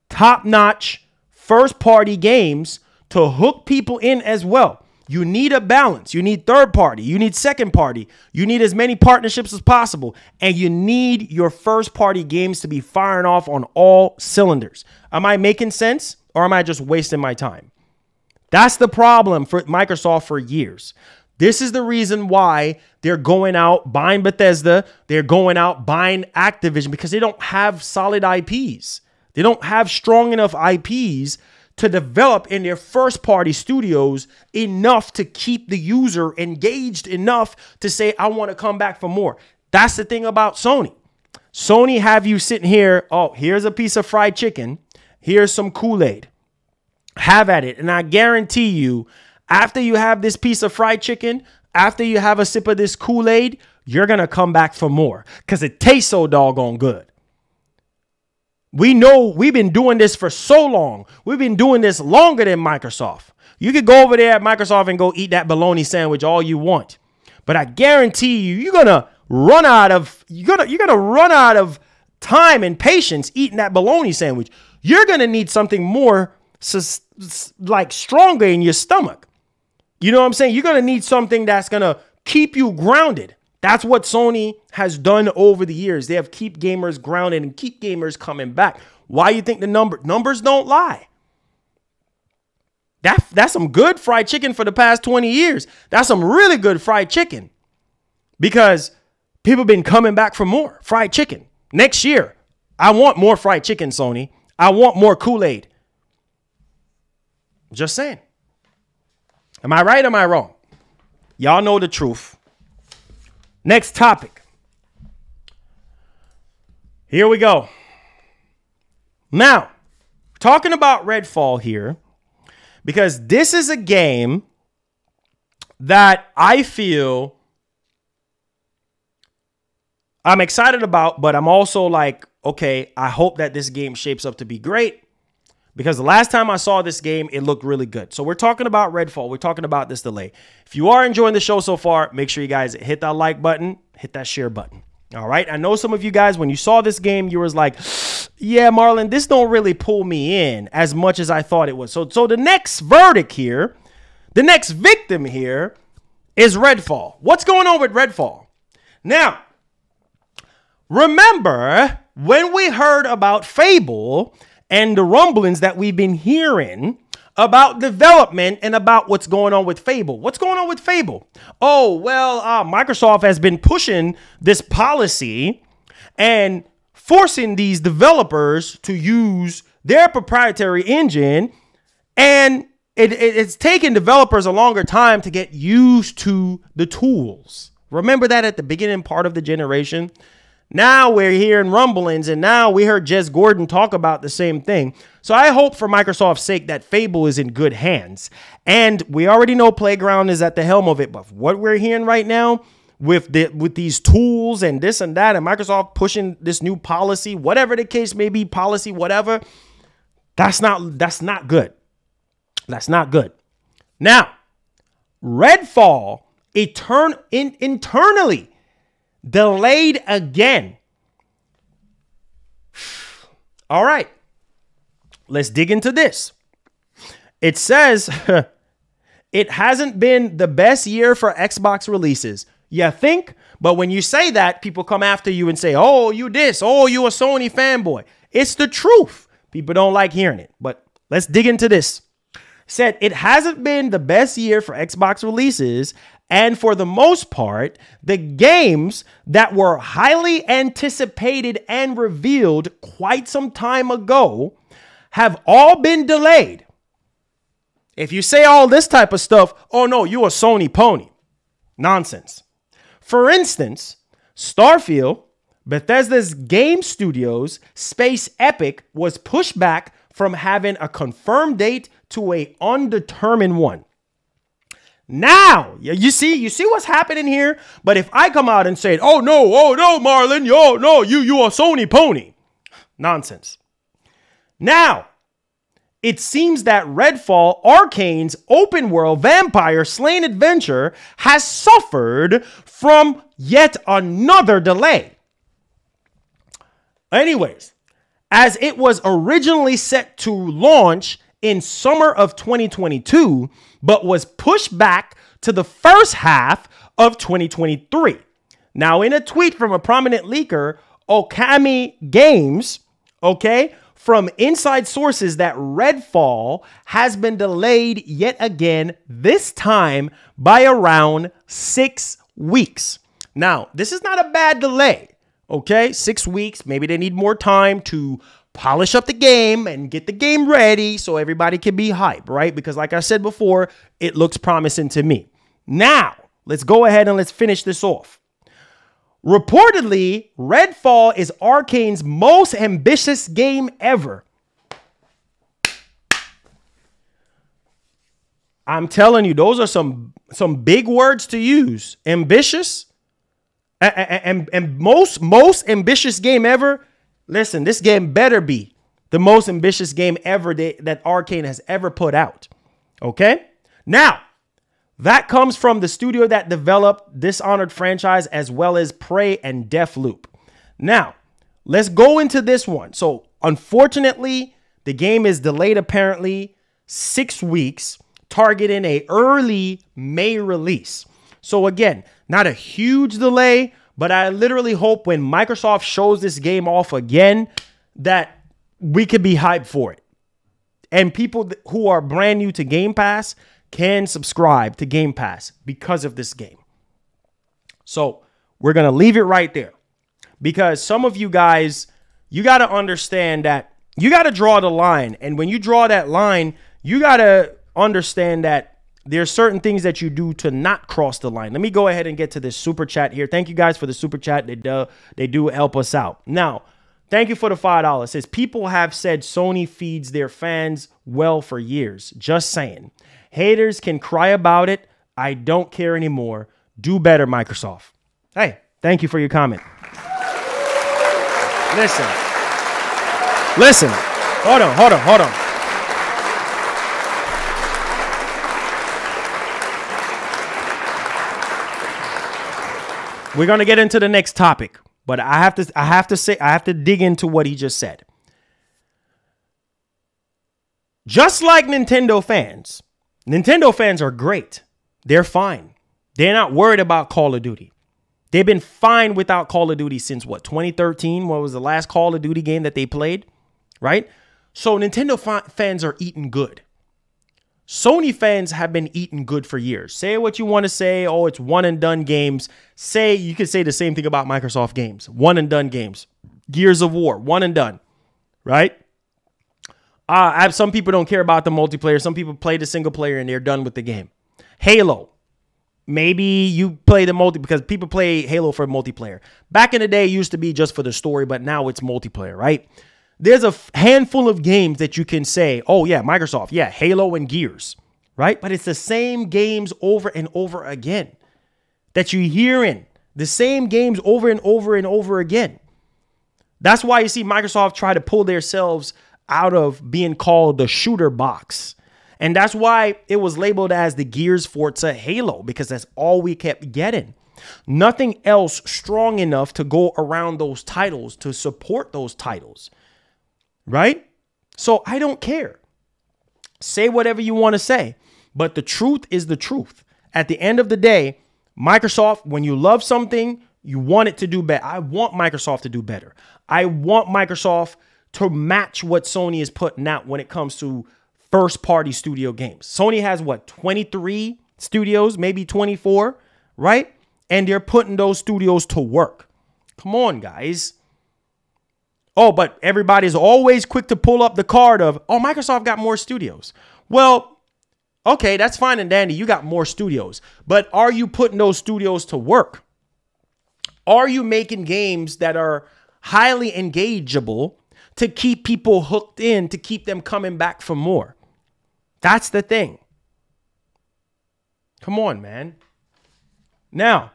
top-notch first-party games to hook people in as well. You need a balance. You need third-party. You need second-party. You need as many partnerships as possible. And you need your first-party games to be firing off on all cylinders. Am I making sense or am I just wasting my time? That's the problem for Microsoft for years. This is the reason why they're going out buying Bethesda. They're going out buying Activision because they don't have solid IPs. They don't have strong enough IPs to develop in their first party studios enough to keep the user engaged enough to say, I want to come back for more. That's the thing about Sony. Sony have you sitting here. Oh, here's a piece of fried chicken. Here's some Kool-Aid. Have at it. And I guarantee you, after you have this piece of fried chicken, after you have a sip of this Kool-Aid, you're going to come back for more because it tastes so doggone good. We know we've been doing this for so long. We've been doing this longer than Microsoft. You could go over there at Microsoft and go eat that bologna sandwich all you want. But I guarantee you, you're going to run out of time and patience eating that bologna sandwich. You're going to need something more like stronger in your stomach. You know what I'm saying? You're going to need something that's going to keep you grounded. That's what Sony has done over the years. They have keep gamers grounded and keep gamers coming back. Why you think the numbers don't lie? That's some good fried chicken for the past 20 years. That's some really good fried chicken because people have been coming back for more fried chicken. Next year, I want more fried chicken, Sony. I want more Kool-Aid. Just saying. Am I right or am I wrong? Y'all know the truth. Next topic. Here we go. Now, talking about Redfall here, because this is a game that I feel I'm excited about, but I'm also like, okay, I hope that this game shapes up to be great. Because the last time I saw this game, it looked really good. So we're talking about Redfall. We're talking about this delay. If you are enjoying the show so far, make sure you guys hit that like button, hit that share button. All right. I know some of you guys, when you saw this game, you was like, yeah, Marlon, this don't really pull me in as much as I thought it was. So the next verdict here, the next victim here is Redfall. What's going on with Redfall? Now, remember when we heard about Fable and the rumblings that we've been hearing about development and about what's going on with Fable. What's going on with Fable? Oh, well, Microsoft has been pushing this policy and forcing these developers to use their proprietary engine. And it's taken developers a longer time to get used to the tools. Remember that at the beginning part of the generation? Now we're hearing rumblings, and now we heard Jez Gordon talk about the same thing. So I hope for Microsoft's sake that Fable is in good hands. And we already know Playground is at the helm of it, but what we're hearing right now with these tools and this and that, and Microsoft pushing this new policy, whatever the case may be, policy, whatever, that's not good. That's not good. Now, Redfall internally delayed again. All right. Let's dig into this. It says it hasn't been the best year for Xbox releases. You think? But when you say that, people come after you and say, oh, you this. Oh, you a Sony fanboy. It's the truth. People don't like hearing it. But let's dig into this. Said it hasn't been the best year for Xbox releases And for the most part, the games that were highly anticipated and revealed quite some time ago have all been delayed. If you say all this type of stuff, oh no, you a Sony pony. Nonsense. For instance, Starfield, Bethesda's game studios, Space Epic was pushed back from having a confirmed date to an undetermined one. Now, you see what's happening here? But if I come out and say, oh no, Marlon, you a Sony pony. Nonsense. Now, it seems that Redfall, Arcane's open world vampire slaying adventure, has suffered from yet another delay. Anyways, as it was originally set to launch in summer of 2022, but was pushed back to the first half of 2023. Now, in a tweet from a prominent leaker, Okami Games, from inside sources, that Redfall has been delayed yet again, this time by around 6 weeks. Now, this is not a bad delay, 6 weeks. Maybe they need more time to polish up the game and get the game ready so everybody can be hyped, right? Because like I said before, it looks promising to me. Now, let's go ahead and let's finish this off. Reportedly, Redfall is Arcane's most ambitious game ever. I'm telling you, those are some big words to use. Ambitious and most ambitious game ever. Listen, this game better be the most ambitious game ever that Arcane has ever put out. Okay? Now, that comes from the studio that developed Dishonored franchise as well as Prey and Deathloop. Now, let's go into this one. So, unfortunately, the game is delayed apparently 6 weeks, targeting a early May release. So again, not a huge delay, but I literally hope when Microsoft shows this game off again that we could be hyped for it. And people who are brand new to Game Pass can subscribe to Game Pass because of this game. So we're going to leave it right there because some of you guys, you got to understand that you got to draw the line. And when you draw that line, you got to understand that there are certain things that you do to not cross the line. Let me go ahead and get to this super chat here. Thank you guys for the super chat. They do help us out. Now, thank you for the $5. It says, people have said Sony feeds their fans well for years. Just saying. Haters can cry about it. I don't care anymore. Do better, Microsoft. Hey, thank you for your comment. Listen. Hold on. We're going to get into the next topic, but I have to dig into what he just said. Just like Nintendo fans are great. They're fine. They're not worried about Call of Duty. They've been fine without Call of Duty since what, 2013? What was the last Call of Duty game that they played? Right? So Nintendo fans are eating good. Sony fans have been eating good for years. Say what you want to say. Oh, it's one and done games. You could say the same thing about Microsoft games. One and done games. Gears of War, one and done. Right? Some people don't care about the multiplayer. Some people play the single player and they're done with the game. Halo. Maybe you play the because people play Halo for multiplayer. Back in the day, it used to be just for the story, but now it's multiplayer, right? There's a handful of games that you can say, oh yeah, Microsoft, yeah, Halo and Gears, right? But it's the same games over and over again that you're hearing. The same games over and over and over again. That's why you see Microsoft try to pull themselves out of being called the shooter box. And that's why it was labeled as the Gears, Forza, Halo, because that's all we kept getting. Nothing else strong enough to go around those titles, to support those titles. Right? So I don't care. Say whatever you want to say. But the truth is the truth. At the end of the day, Microsoft, when you love something, you want it to do better. I want Microsoft to do better. I want Microsoft to match what Sony is putting out when it comes to first party studio games. Sony has what, 23 studios, maybe 24. right? And they're putting those studios to work. Come on, guys. Oh, but everybody's always quick to pull up the card of, oh, Microsoft got more studios. Well, okay, that's fine and dandy. You got more studios. But are you putting those studios to work? Are you making games that are highly engageable to keep people hooked in, to keep them coming back for more? That's the thing. Come on, man. Now,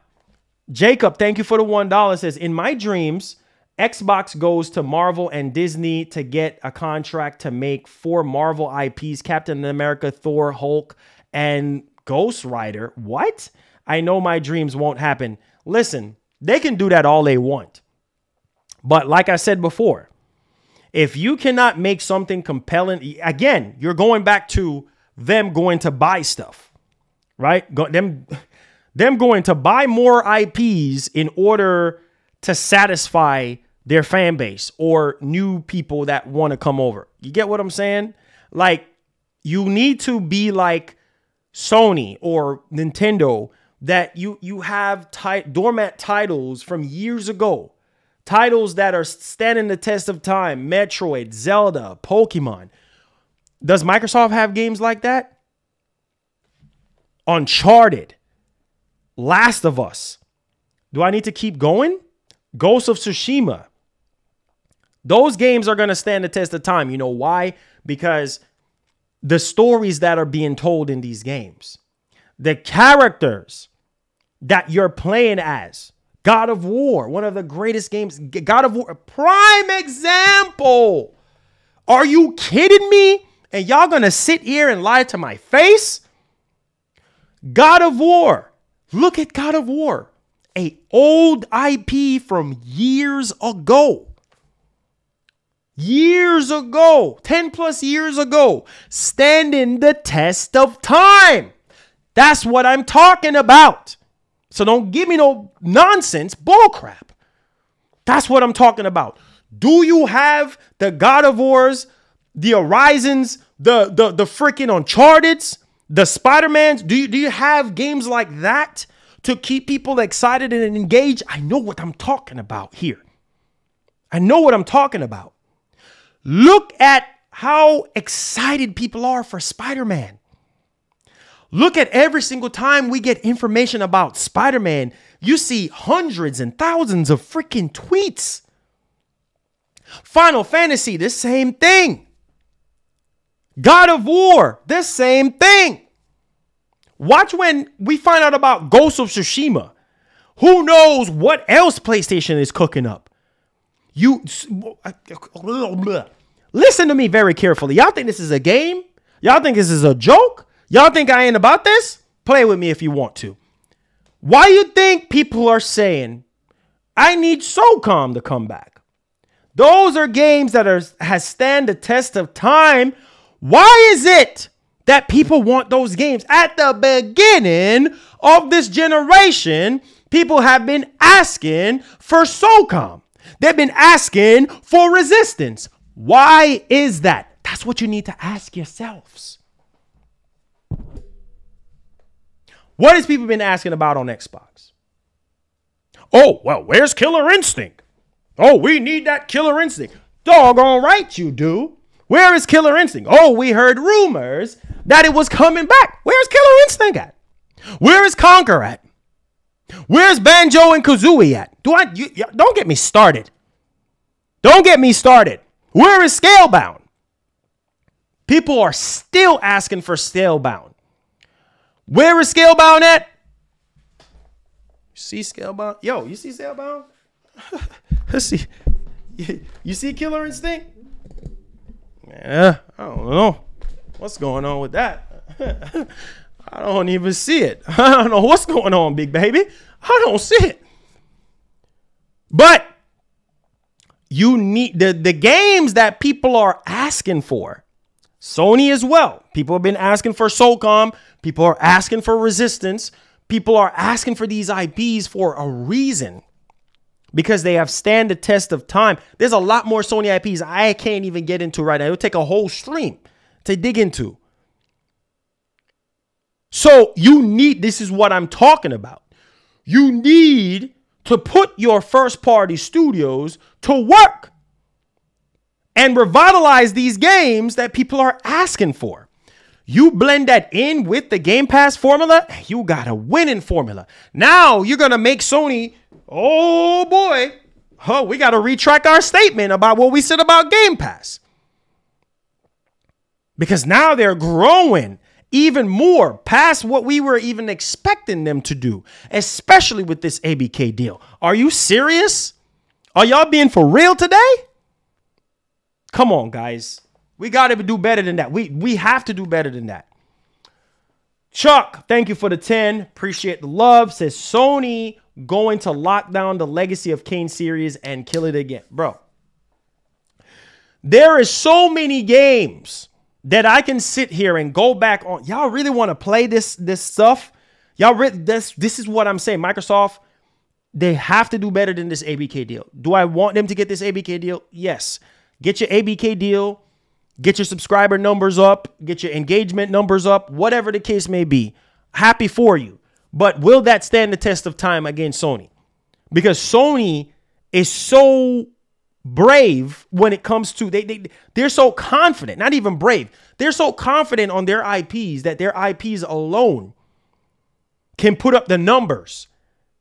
Jacob, thank you for the $1. Says, in my dreams, Xbox goes to Marvel and Disney to get a contract to make 4 Marvel IPs, Captain America, Thor, Hulk, and Ghost Rider. What? I know my dreams won't happen. Listen, they can do that all they want. But like I said before, if you cannot make something compelling, again, you're going back to them going to buy stuff, right? Them going to buy more IPs in order to satisfy their fan base or new people that want to come over. You get what I'm saying? Like, you need to be like Sony or Nintendo, that you have dormant titles from years ago. Titles that are standing the test of time. Metroid, Zelda, Pokemon. Does Microsoft have games like that? Uncharted. Last of Us. Do I need to keep going? Ghost of Tsushima. Those games are going to stand the test of time. You know why? Because the stories that are being told in these games, the characters that you're playing as, God of War, one of the greatest games, God of War, prime example. Are you kidding me? And y'all going to sit here and lie to my face? God of War. Look at God of War. A old IP from years ago. Years ago. 10 plus years ago. Standing the test of time. That's what I'm talking about. So don't give me no nonsense bullcrap. That's what I'm talking about. Do you have the God of Wars, the Horizons, the freaking Uncharted's, the Spider-Mans? Do you have games like that to keep people excited and engaged? I know what I'm talking about here. I know what I'm talking about. Look at how excited people are for Spider-Man. Look at every single time we get information about Spider-Man, you see hundreds and thousands of freaking tweets. Final Fantasy, the same thing. God of War, the same thing. Watch when we find out about Ghost of Tsushima. Who knows what else PlayStation is cooking up? Listen to me very carefully. Y'all think this is a game? Y'all think this is a joke? Y'all think I ain't about this? Play with me if you want to. Why you think people are saying, I need SOCOM to come back? Those are games that has stand the test of time. Why is it that people want those games? At the beginning of this generation, people have been asking for SOCOM. They've been asking for Resistance. Why is that? That's what you need to ask yourselves. What has people been asking about on Xbox? Oh, well, where's Killer Instinct? Oh, we need that Killer Instinct. Doggone right you do. Where is Killer Instinct? Oh, we heard rumors that it was coming back. Where's Killer Instinct at? Where is Conker at? Where's Banjo and Kazooie at? Don't get me started. Don't get me started. Where is Scalebound? People are still asking for Scalebound. Where is Scalebound at? See Scalebound? Yo, you see Scalebound? Let's see. You see Killer Instinct? Yeah, I don't know. What's going on with that? I don't even see it. I don't know what's going on, big baby. I don't see it. But you need the games that people are asking for. Sony as well. People have been asking for SOCOM. People are asking for Resistance. People are asking for these IPs for a reason. Because they have stand the test of time. There's a lot more Sony IPs I can't even get into right now. It'll take a whole stream to dig into. So this is what I'm talking about. You need to put your first party studios to work and revitalize these games that people are asking for. You blend that in with the Game Pass formula, you got a winning formula. Now you're going to make Sony, oh boy, we got to retract our statement about what we said about Game Pass. Because now they're growing even more past what we were even expecting them to do, especially with this ABK deal. Are you serious? Are y'all being for real today? Come on, guys. We got to do better than that. We have to do better than that. Chuck, thank you for the 10. Appreciate the love. Says Sony going to lock down the Legacy of Kain series and kill it again. Bro, there is so many games that I can sit here and go back on. Y'all really want to play this stuff? Y'all really, this is what I'm saying. Microsoft, they have to do better than this ABK deal. Do I want them to get this ABK deal? Yes. Get your ABK deal. Get your subscriber numbers up. Get your engagement numbers up. Whatever the case may be. Happy for you. But will that stand the test of time against Sony? Because Sony is so brave when it comes to they're so confident, not even brave. They're so confident on their IPs that their IPs alone can put up the numbers,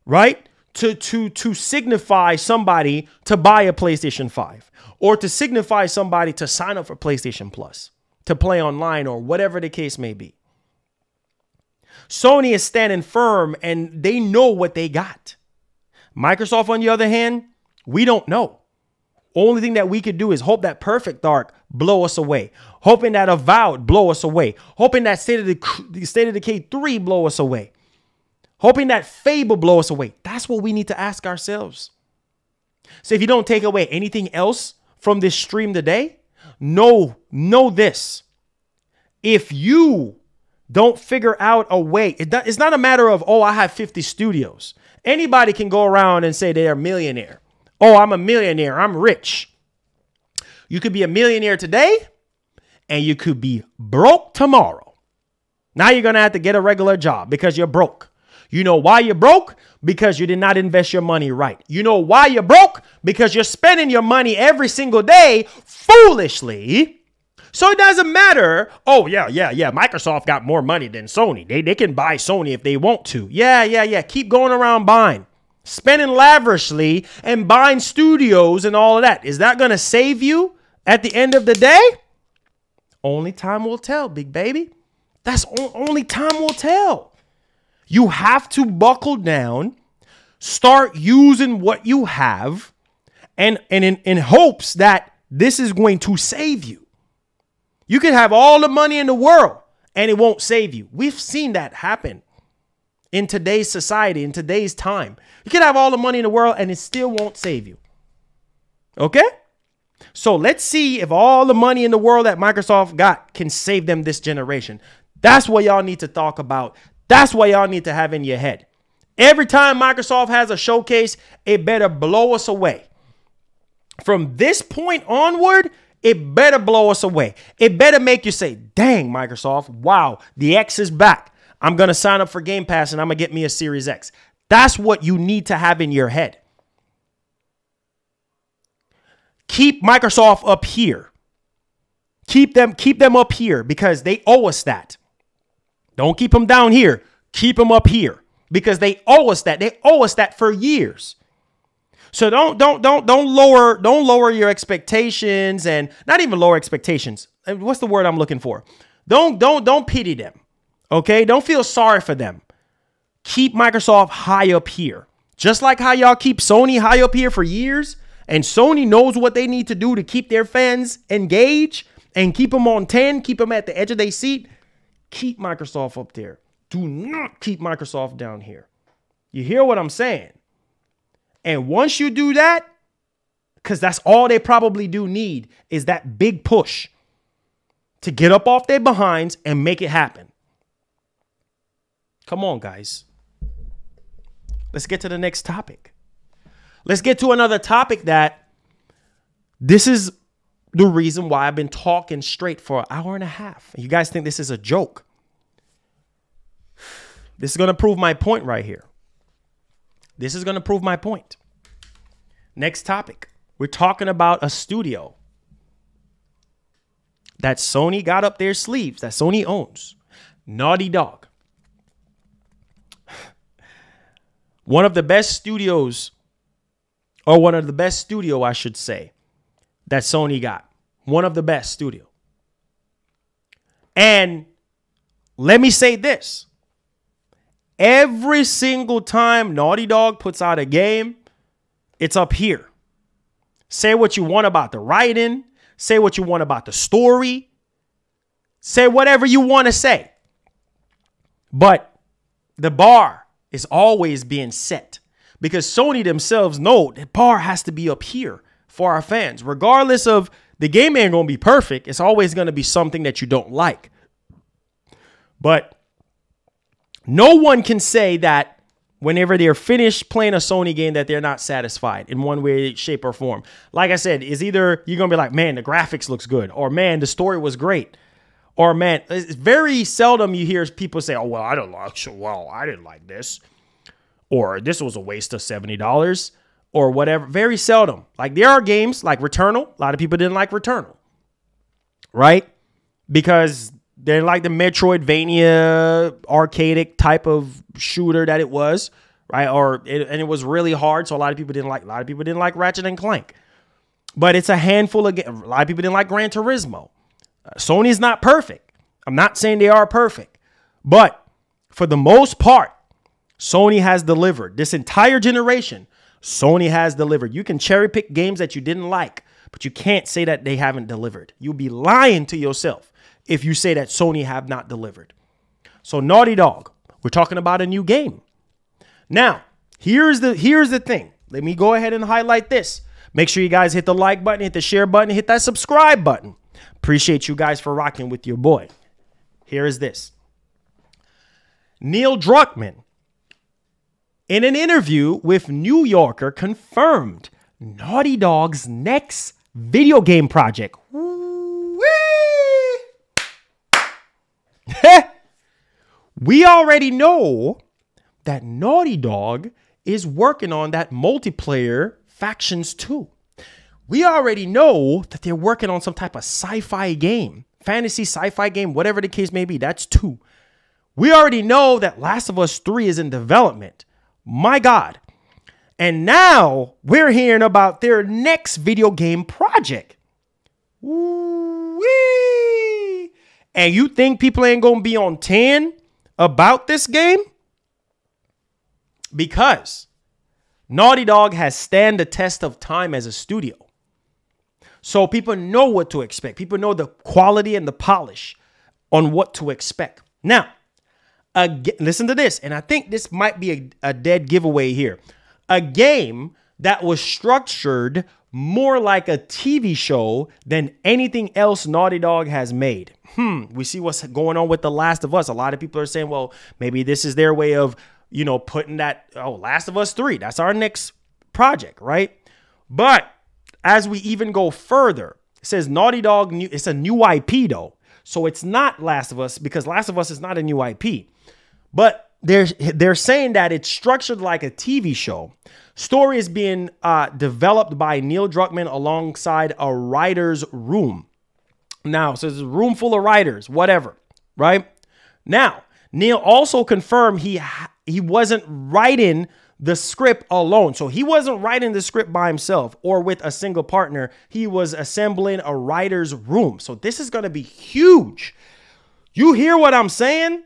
right? To signify somebody to buy a PlayStation 5 or to signify somebody to sign up for PlayStation Plus, to play online or whatever the case may be. Sony is standing firm and they know what they got. Microsoft, on the other hand, we don't know. Only thing that we could do is hope that Perfect Dark blow us away. Hoping that Avowed blow us away. Hoping that State of Decay 3 blow us away. Hoping that Fable blow us away. That's what we need to ask ourselves. So if you don't take away anything else from this stream today, know this. If you don't figure out a way, it's not a matter of, oh, I have 50 studios. Anybody can go around and say they're a millionaire. Oh, I'm a millionaire. I'm rich. You could be a millionaire today and you could be broke tomorrow. Now you're going to have to get a regular job because you're broke. You know why you're broke? Because you did not invest your money right. You know why you're broke? Because you're spending your money every single day foolishly. So it doesn't matter. Oh, yeah. Microsoft got more money than Sony. They can buy Sony if they want to. Yeah. Keep going around buying. Spending lavishly and buying studios and all of that. Is that going to save you at the end of the day? Only time will tell, big baby. That's only time will tell. You have to buckle down, start using what you have, and in hopes that this is going to save you. You can have all the money in the world and it won't save you. We've seen that happen in today's society, in today's time. You can have all the money in the world and it still won't save you. Okay? So let's see if all the money in the world that Microsoft got can save them this generation. That's what y'all need to talk about. That's what y'all need to have in your head. Every time Microsoft has a showcase, it better blow us away. From this point onward, it better blow us away. It better make you say, dang, Microsoft, wow, the X is back. I'm going to sign up for Game Pass and I'm going to get me a Series X. That's what you need to have in your head. Keep Microsoft up here. Keep them up here because they owe us that. Don't keep them down here. Keep them up here because they owe us that. They owe us that for years. So don't lower your expectations, and not even lower expectations. What's the word I'm looking for? Don't pity them. Okay? Don't feel sorry for them. Keep Microsoft high up here. Just like how y'all keep Sony high up here for years, and Sony knows what they need to do to keep their fans engaged and keep them on 10, keep them at the edge of their seat. Keep Microsoft up there. Do not keep Microsoft down here. You hear what I'm saying? And once you do that, because that's all they probably do need, is that big push to get up off their behinds and make it happen. Come on, guys. Let's get to the next topic. Let's get to another topic that this is the reason why I've been talking straight for an hour and a half. You guys think this is a joke? This is going to prove my point right here. This is going to prove my point. Next topic. We're talking about a studio that Sony got up their sleeves, that Sony owns. Naughty Dog. One of the best studios, or one of the best studio, I should say, that Sony got. One of the best studio. And let me say this. Every single time Naughty Dog puts out a game, it's up here. Say what you want about the writing. Say what you want about the story. Say whatever you want to say. But the bar is always being set because Sony themselves know the bar has to be up here for our fans. Regardless of the game ain't going to be perfect, it's always going to be something that you don't like. But no one can say that whenever they're finished playing a Sony game that they're not satisfied in one way, shape, or form. Like I said, is either you're going to be like, man, the graphics looks good, or man, the story was great, or man, it's very seldom you hear people say, oh, well, I didn't like this, or this was a waste of $70, or whatever. Very seldom. Like there are games like Returnal. A lot of people didn't like Returnal, right? Because they didn't like the Metroidvania arcadic type of shooter that it was, right? And it was really hard, so a lot of people didn't like. A lot of people didn't like Ratchet and Clank, but it's a handful of games. A lot of people didn't like Gran Turismo. Sony's not perfect. I'm not saying they are perfect, but for the most part, Sony has delivered. This entire generation, Sony has delivered. You can cherry pick games that you didn't like, but you can't say that they haven't delivered. You'll be lying to yourself if you say that Sony have not delivered. So Naughty Dog, we're talking about a new game. Now, here's the thing. Let me go ahead and highlight this. Make sure you guys hit the like button, hit the share button, hit that subscribe button. Appreciate you guys for rocking with your boy. Here is this. Neil Druckmann, in an interview with New Yorker, confirmed Naughty Dog's next video game project. We already know that Naughty Dog is working on that multiplayer Factions 2. We already know that they're working on some type of sci-fi game, fantasy sci-fi game, whatever the case may be. That's 2. We already know that Last of Us 3 is in development. My God. And now we're hearing about their next video game project. Woo-wee. And you think people ain't going to be on 10 about this game? Because Naughty Dog has stand the test of time as a studio. So people know what to expect. People know the quality and the polish on what to expect. Now, listen to this. And I think this might be a dead giveaway here. A game that was structured more like a TV show than anything else Naughty Dog has made. We see what's going on with The Last of Us. A lot of people are saying, well, maybe this is their way of, putting that, Last of Us 3. That's our next project, right? But as we even go further, it says Naughty Dog, it's a new IP though. So it's not Last of Us because Last of Us is not a new IP. But they're saying that it's structured like a TV show. Story is being developed by Neil Druckmann alongside a writer's room. Now, so it's a room full of writers, whatever, right? Now, Neil also confirmed he wasn't writing the script alone. So he wasn't writing the script by himself or with a single partner. He was assembling a writer's room. So this is going to be huge. You hear what I'm saying?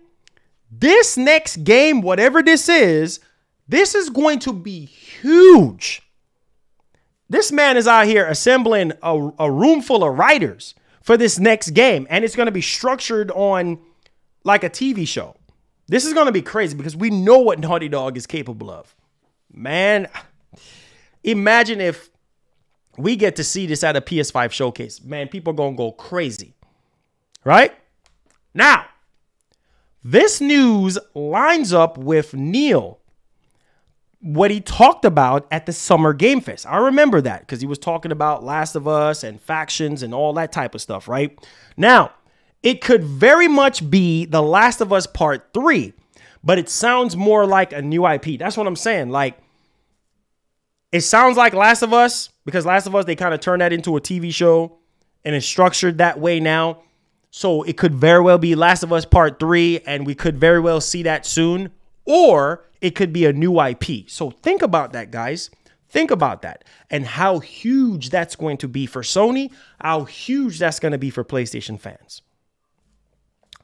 This next game, whatever this is going to be huge. This man is out here assembling a room full of writers for this next game. And it's going to be structured on like a TV show. This is going to be crazy because we know what Naughty Dog is capable of. Man, imagine if we get to see this at a PS5 showcase. Man, people are going to go crazy. Right? Now, this news lines up with Neil, what he talked about at the Summer Game Fest. I remember that because he was talking about Last of Us and Factions and all that type of stuff, right? Now, it could very much be The Last of Us Part 3, but it sounds more like a new IP. That's what I'm saying. Like, It sounds like Last of Us, because Last of Us, they kind of turned that into a TV show and it's structured that way now. So it could very well be Last of Us Part 3, and we could very well see that soon. Or it could be a new IP. So think about that, guys. Think about that and how huge that's going to be for Sony, how huge that's going to be for PlayStation fans.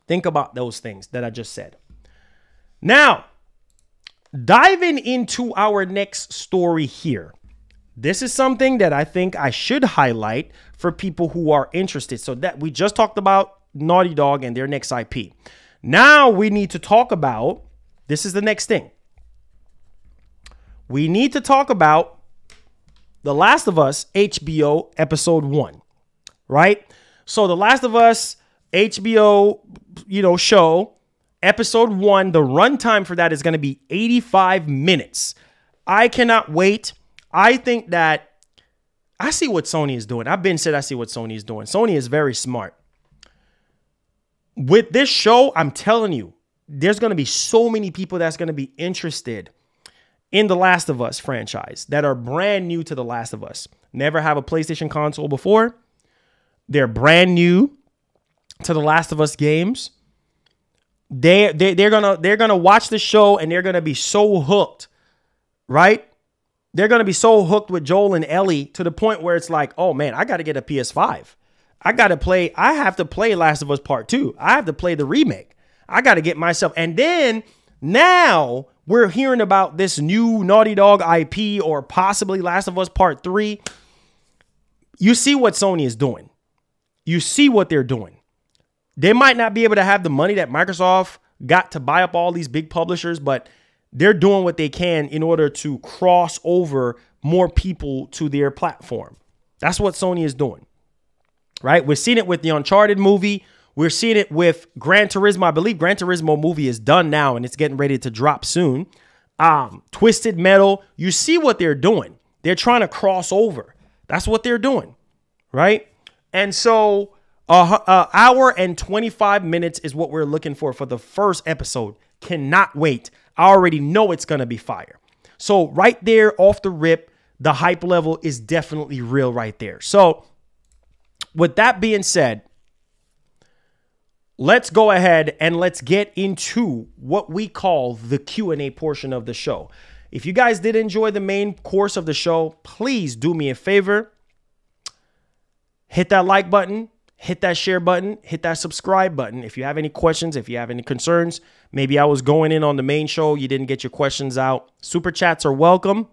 Think about those things that I just said. Now, diving into our next story here. This is something that I think I should highlight for people who are interested. So that we just talked about Naughty Dog and their next IP. Now we need to talk about, this is the next thing. We need to talk about The Last of Us HBO episode 1, right? So The Last of Us HBO, show episode 1, the runtime for that is going to be 85 minutes. I cannot wait. I think that I see what Sony is doing. I've been said I see what Sony is doing. Sony is very smart. With this show, I'm telling you, there's going to be so many people that's going to be interested in the Last of Us franchise that are brand new to the Last of Us. Never have a PlayStation console before. They're brand new to the Last of Us games. They're gonna watch the show and they're gonna be so hooked, right? They're gonna be so hooked with Joel and Ellie to the point where it's like, oh man, I gotta get a PS5. I have to play Last of Us Part 2. I have to play the remake. I gotta get myself. And then now we're hearing about this new Naughty Dog IP or possibly Last of Us Part 3. You see what Sony is doing. You see what they're doing. They might not be able to have the money that Microsoft got to buy up all these big publishers, but they're doing what they can in order to cross over more people to their platform. That's what Sony is doing, right? We're seeing it with the Uncharted movie. We're seeing it with Gran Turismo. I believe Gran Turismo movie is done now and it's getting ready to drop soon. Twisted Metal. You see what they're doing. They're trying to cross over. That's what they're doing, right? And so hour and 25 minutes is what we're looking for the first episode. Cannot wait. I already know it's going to be fire. So right there off the rip, the hype level is definitely real right there. So with that being said, let's go ahead and let's get into what we call the Q&A portion of the show. If you guys did enjoy the main course of the show, please do me a favor. Hit that like button. Hit that share button, hit that subscribe button. If you have any questions, if you have any concerns, maybe I was going in on the main show, you didn't get your questions out. Super chats are welcome.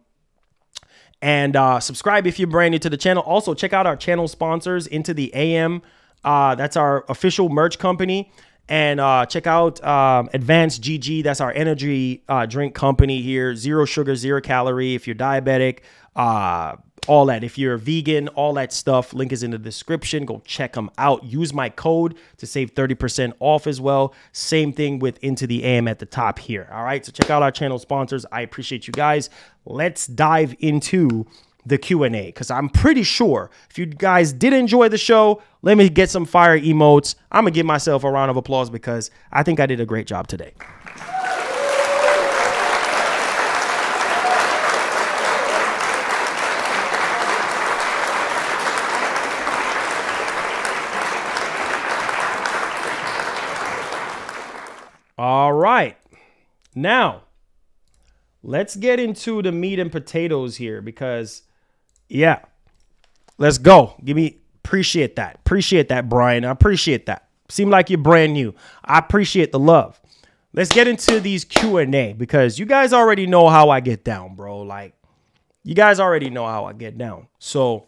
And subscribe if you're brand new to the channel. Also, check out our channel sponsors, Into the AM. That's our official merch company. And check out Advancegg. That's our energy drink company here. 0 sugar, 0 calorie. If you're diabetic, all that. If you're a vegan, all that stuff, link is in the description. Go check them out. Use my code to save 30% off as well. Same thing with Into the AM at the top here. All right, so check out our channel sponsors. I appreciate you guys. Let's dive into the Q&A because I'm pretty sure if you guys did enjoy the show, let me get some fire emotes. I'm going to give myself a round of applause because I think I did a great job today. All right. Now, let's get into the meat and potatoes here because, yeah, let's go. Appreciate that. Appreciate that, Brian. I appreciate that. Seem like you're brand new. I appreciate the love. Let's get into these Q&A because you guys already know how I get down, bro. Like, you guys already know how I get down. So,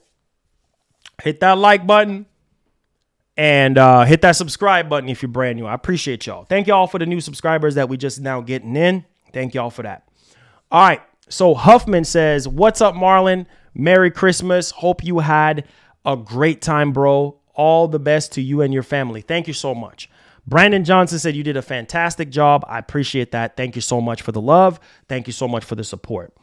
hit that like button. And hit that subscribe button if you're brand new. I appreciate y'all. Thank y'all for the new subscribers that we just now getting in. Thank y'all for that. All right. So Huffman says, what's up, Marlon? Merry Christmas. Hope you had a great time, bro. All the best to you and your family. Thank you so much. Brandon Johnson said you did a fantastic job. I appreciate that. Thank you so much for the love. Thank you so much for the support.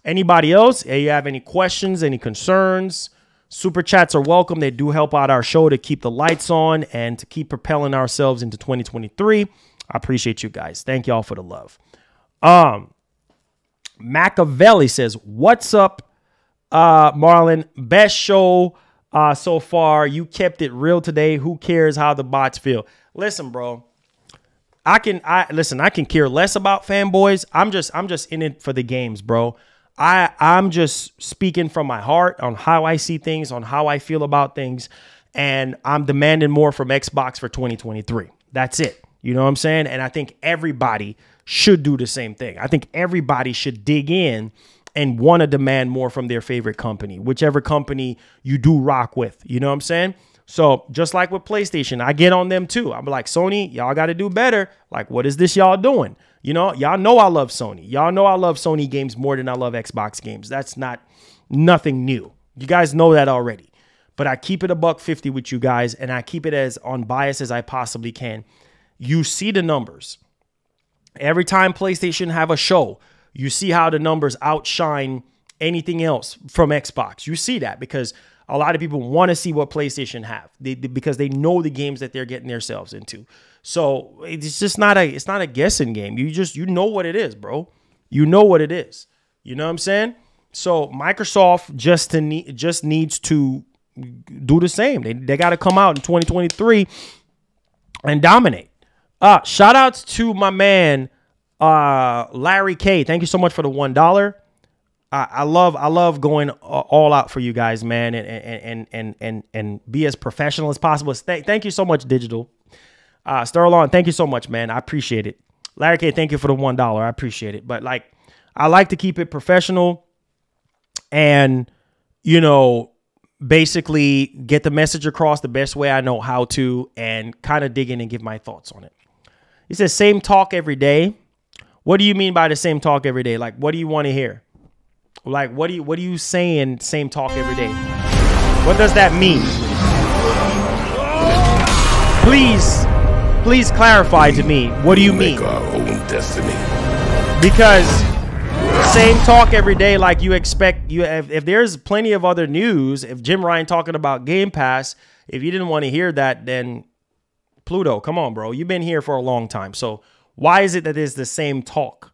Anybody else? Hey, you have any questions, any concerns? Super chats are welcome. They do help out our show to keep the lights on and to keep propelling ourselves into 2023. I appreciate you guys. Thank y'all for the love. Machiavelli says, what's up? Marlon, best show so far. You kept it real today. Who cares how the bots feel? Listen, bro. I can care less about fanboys. I'm just in it for the games, bro. I'm just speaking from my heart on how I see things, on how I feel about things, and I'm demanding more from Xbox for 2023. That's it. You know what I'm saying? And I think everybody should do the same thing. I think everybody should dig in and want to demand more from their favorite company, whichever company you do rock with. You know what I'm saying? So just like with PlayStation, I get on them too. I'm like, Sony, y'all got to do better. Like, what is this y'all doing? You know I love Sony. Y'all know I love Sony games more than I love Xbox games. That's nothing new. You guys know that already. But I keep it $150 with you guys, and I keep it as unbiased as I possibly can. You see the numbers. Every time PlayStation have a show, you see how the numbers outshine anything else from Xbox. You see that because a lot of people want to see what PlayStation have because they know the games that they're getting themselves into. So it's just not a guessing game. You know what it is, bro. You know what it is. You know what I'm saying? So Microsoft just needs to do the same. They got to come out in 2023 and dominate. Shout outs to my man Larry K. Thank you so much for the $1. I love going all out for you guys, man, and be as professional as possible. Thank you so much, Digital. Sterlon, thank you so much, man. I appreciate it. Larry K, thank you for the $1. I appreciate it. But like, I like to keep it professional and, basically get the message across the best way I know how to and kind of dig in and give my thoughts on it. He says, same talk every day. What do you mean by the same talk every day? Like, what do you want to hear? Like, what are you saying? Same talk every day. What does that mean? Please clarify to me. What do you mean? Make our own destiny. Because same talk every day, like you expect. If there's plenty of other news, if Jim Ryan talking about Game Pass, if you didn't want to hear that, then Pluto, come on, bro. You've been here for a long time. So why is it that it's the same talk?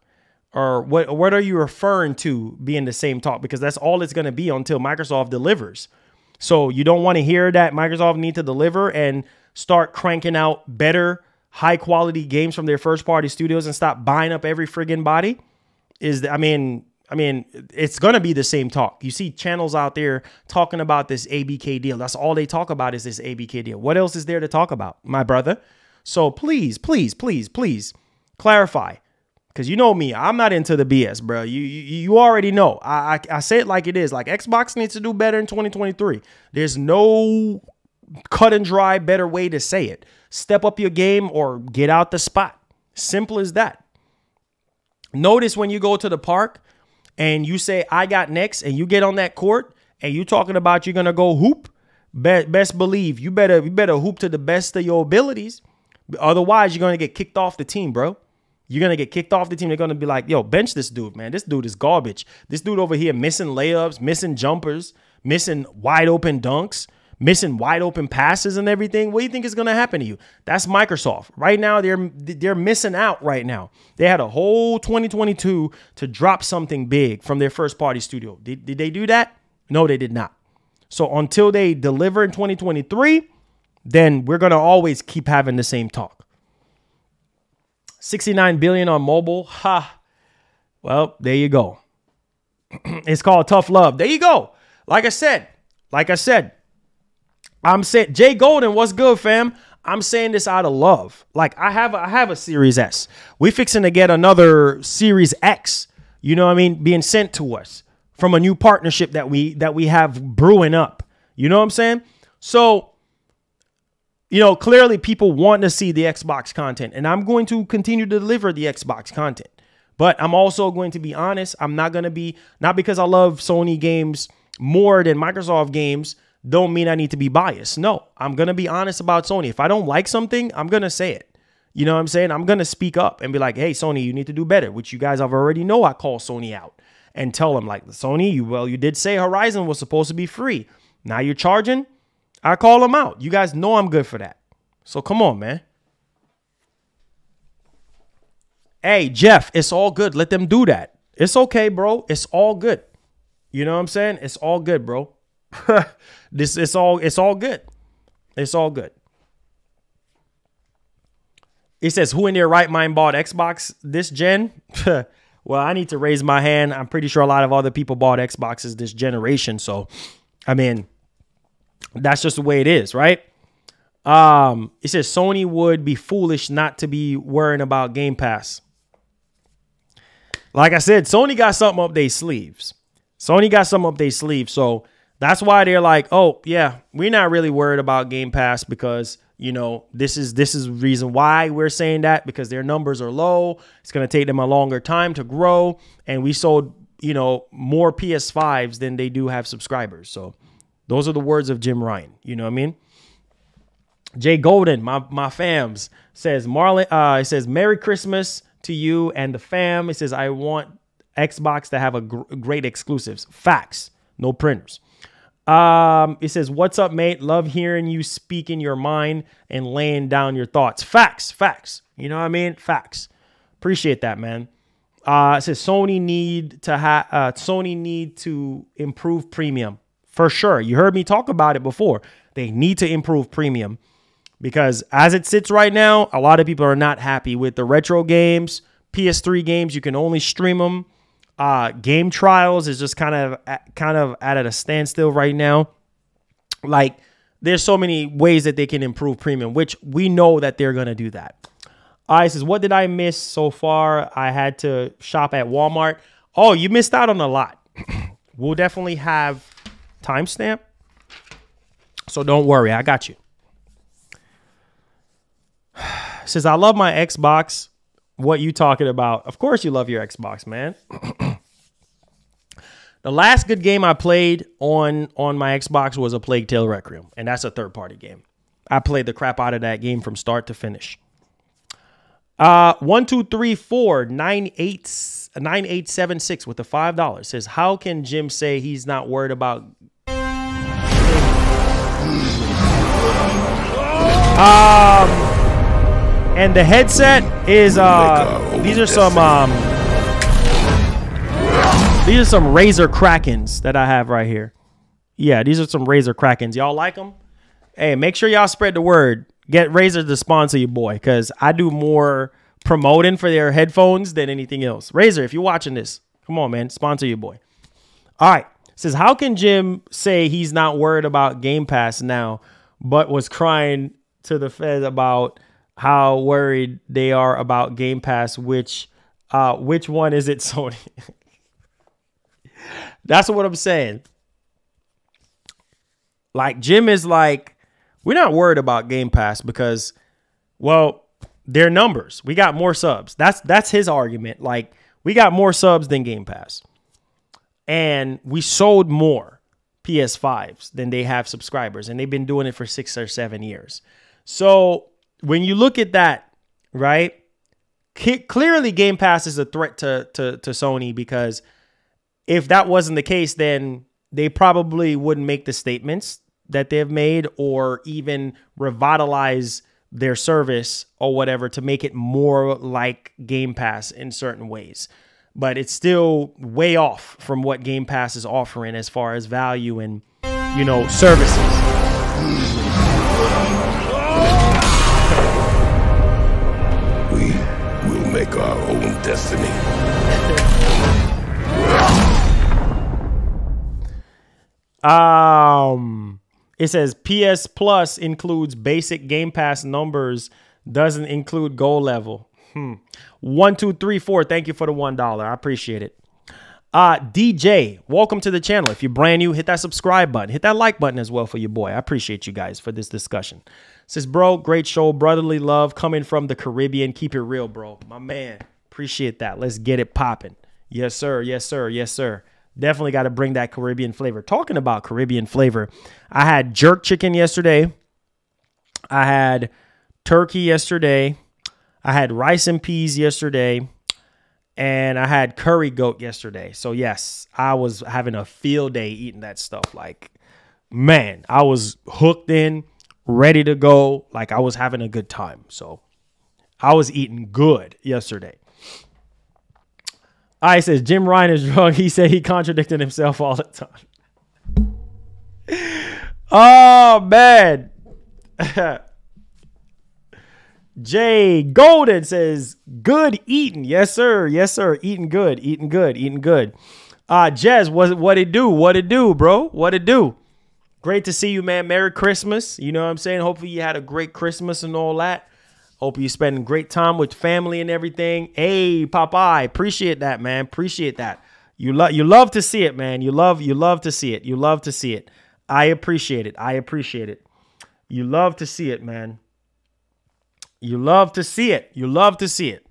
Or what are you referring to being the same talk? Because that's all it's going to be until Microsoft delivers. So you don't want to hear that Microsoft need to deliver and start cranking out better, high quality games from their first party studios and stop buying up every friggin' body? I mean, it's going to be the same talk. You see channels out there talking about this ABK deal. That's all they talk about is this ABK deal. What else is there to talk about, my brother? So please clarify. Because you know me, I'm not into the BS, bro. You already know. I say it like it is. Like, Xbox needs to do better in 2023. There's no cut and dry better way to say it. Step up your game or get out the spot. Simple as that. Notice when you go to the park and you say, I got next, and you get on that court and you talking about you're going to go hoop, best believe you better hoop to the best of your abilities. Otherwise, you're going to get kicked off the team, bro. You're going to get kicked off the team. They're going to be like, yo, bench this dude, man. This dude is garbage. This dude over here missing layups, missing jumpers, missing wide open dunks, missing wide open passes and everything. What do you think is going to happen to you? That's Microsoft. Right now, they're missing out right now. They had a whole 2022 to drop something big from their first party studio. Did they do that? No, they did not. So until they deliver in 2023, then we're going to always keep having the same talk. 69 billion on mobile. Ha. Well, there you go. It's called tough love. There you go. Like I said, I'm saying, Jay Golden, what's good, fam? I'm saying this out of love. Like, I have a Series S. We fixing to get another Series X, you know what I mean, being sent to us from a new partnership that we have brewing up. You know what I'm saying? So, clearly people want to see the Xbox content, and I'm going to continue to deliver the Xbox content. But I'm also going to be honest. I'm not going to be, not because I love Sony games more than Microsoft games, don't mean I need to be biased. No, I'm going to be honest about Sony. If I don't like something, I'm going to say it. You know what I'm saying? I'm going to speak up and be like, hey, Sony, you need to do better, which you guys have already know. I call Sony out and tell them, like, Sony, you did say Horizon was supposed to be free. Now you're charging. I call them out. You guys know I'm good for that. So come on, man. Hey, Jeff, it's all good. Let them do that. It's okay, bro. It's all good. You know what I'm saying? It's all good, bro. It's all good. It's all good. It says, who in their right mind bought Xbox this gen? Well, I need to raise my hand. I'm pretty sure a lot of other people bought Xboxes this generation. So, I mean, that's just the way it is, right? It says Sony would be foolish not to be worrying about Game Pass. Like I said, Sony got something up their sleeves. So that's why they're like, oh, yeah, we're not really worried about Game Pass because, you know, this is the reason why we're saying that, because their numbers are low. It's going to take them a longer time to grow. And we sold, you know, more PS5s than they do have subscribers. So those are the words of Jim Ryan. You know what I mean? Jay Golden, my fams, says, Marlon, it says, Merry Christmas to you and the fam. It says, I want Xbox to have a great exclusives. Facts. No printers. It says, what's up, mate? Love hearing you speaking your mind and laying down your thoughts. Facts. You know what I mean? Facts. Appreciate that, man. It says Sony need to improve premium. For sure. You heard me talk about it before. They need to improve premium because as it sits right now, a lot of people are not happy with the retro games, PS3 games. You can only stream them. Game trials is just kind of at a standstill right now. Like, there's so many ways that they can improve premium, which we know that they're going to do that. It says, what did I miss so far? I had to shop at Walmart. Oh, you missed out on a lot. We'll definitely have timestamp. So don't worry. I got you. It says, I love my Xbox. What you talking about? Of course you love your Xbox, man. The last good game I played on my Xbox was A Plague Tale Requiem, and that's a third-party game. I played the crap out of that game from start to finish. 1234 9876 with the $5 says, how can Jim say he's not worried about and the headset is these are some Razer Krakens that I have right here. Yeah, these are some Razer Krakens. Y'all like them? Hey, make sure y'all spread the word. Get Razer to sponsor your boy, because I do more promoting for their headphones than anything else. Razer, if you're watching this, come on, man, sponsor your boy. All right. It says, how can Jim say he's not worried about Game Pass now, but was crying to the Fed about how worried they are about Game Pass? Which one is it, Sony? That's what I'm saying. Like, Jim is like, we're not worried about Game Pass because, well, their numbers. We got more subs. That's his argument. Like, we got more subs than Game Pass. And we sold more PS5s than they have subscribers. And they've been doing it for 6 or 7 years. So when you look at that, right, clearly Game Pass is a threat to Sony, because if that wasn't the case, then they probably wouldn't make the statements that they've made or even revitalize their service or whatever to make it more like Game Pass in certain ways. But it's still way off from what Game Pass is offering as far as value and, you know, services. We will make our own destiny. It says PS Plus includes basic Game Pass numbers, doesn't include gold level. 1, 2, 3, 4. Thank you for the $1. I appreciate it. DJ, welcome to the channel. If you're brand new, hit that subscribe button. Hit that like button as well for your boy. I appreciate you guys for this discussion. Says, bro, great show. Brotherly love coming from the Caribbean. Keep it real, bro. My man. Appreciate that. Let's get it popping. Yes, sir. Yes, sir. Yes, sir. Definitely got to bring that Caribbean flavor. Talking about Caribbean flavor, I had jerk chicken yesterday. I had turkey yesterday. I had rice and peas yesterday. And I had curry goat yesterday. So, yes, I was having a field day eating that stuff. Like, man, I was hooked in, ready to go. Like, I was having a good time. So, I was eating good yesterday. I says Jim Ryan is drunk. He said he contradicted himself all the time. Oh man. Jay Golden says, good eating. Yes, sir. Yes, sir. Eating good. Eating good. Eating good. Jez, what it do? What it do, bro? What it do? Great to see you, man. Merry Christmas. You know what I'm saying? Hopefully you had a great Christmas and all that. Hope you spending great time with family and everything. Hey, Popeye, appreciate that, man. Appreciate that. You love to see it, man. You love to see it. You love to see it. I appreciate it. I appreciate it. You love to see it, man. You love to see it. You love to see it.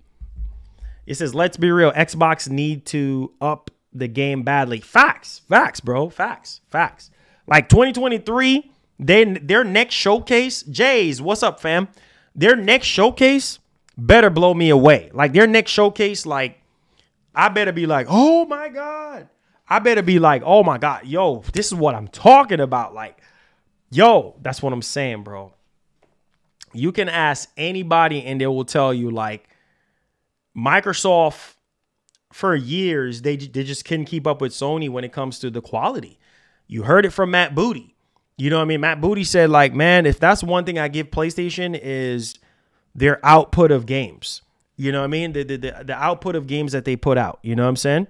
It says, let's be real. Xbox need to up the game badly. Facts. Facts, bro. Facts. Facts. Like 2023, their next showcase, Jays, what's up, fam? Their next showcase better blow me away. Like their next showcase, like I better be like, oh my God. I better be like, oh my God, yo, this is what I'm talking about. Like, yo, that's what I'm saying, bro. You can ask anybody and they will tell you, like, Microsoft for years, they just couldn't keep up with Sony when it comes to the quality. You heard it from Matt Booty. You know what I mean? Matt Booty said, like, man, if that's one thing I give PlayStation is their output of games. You know what I mean? The output of games that they put out. You know what I'm saying?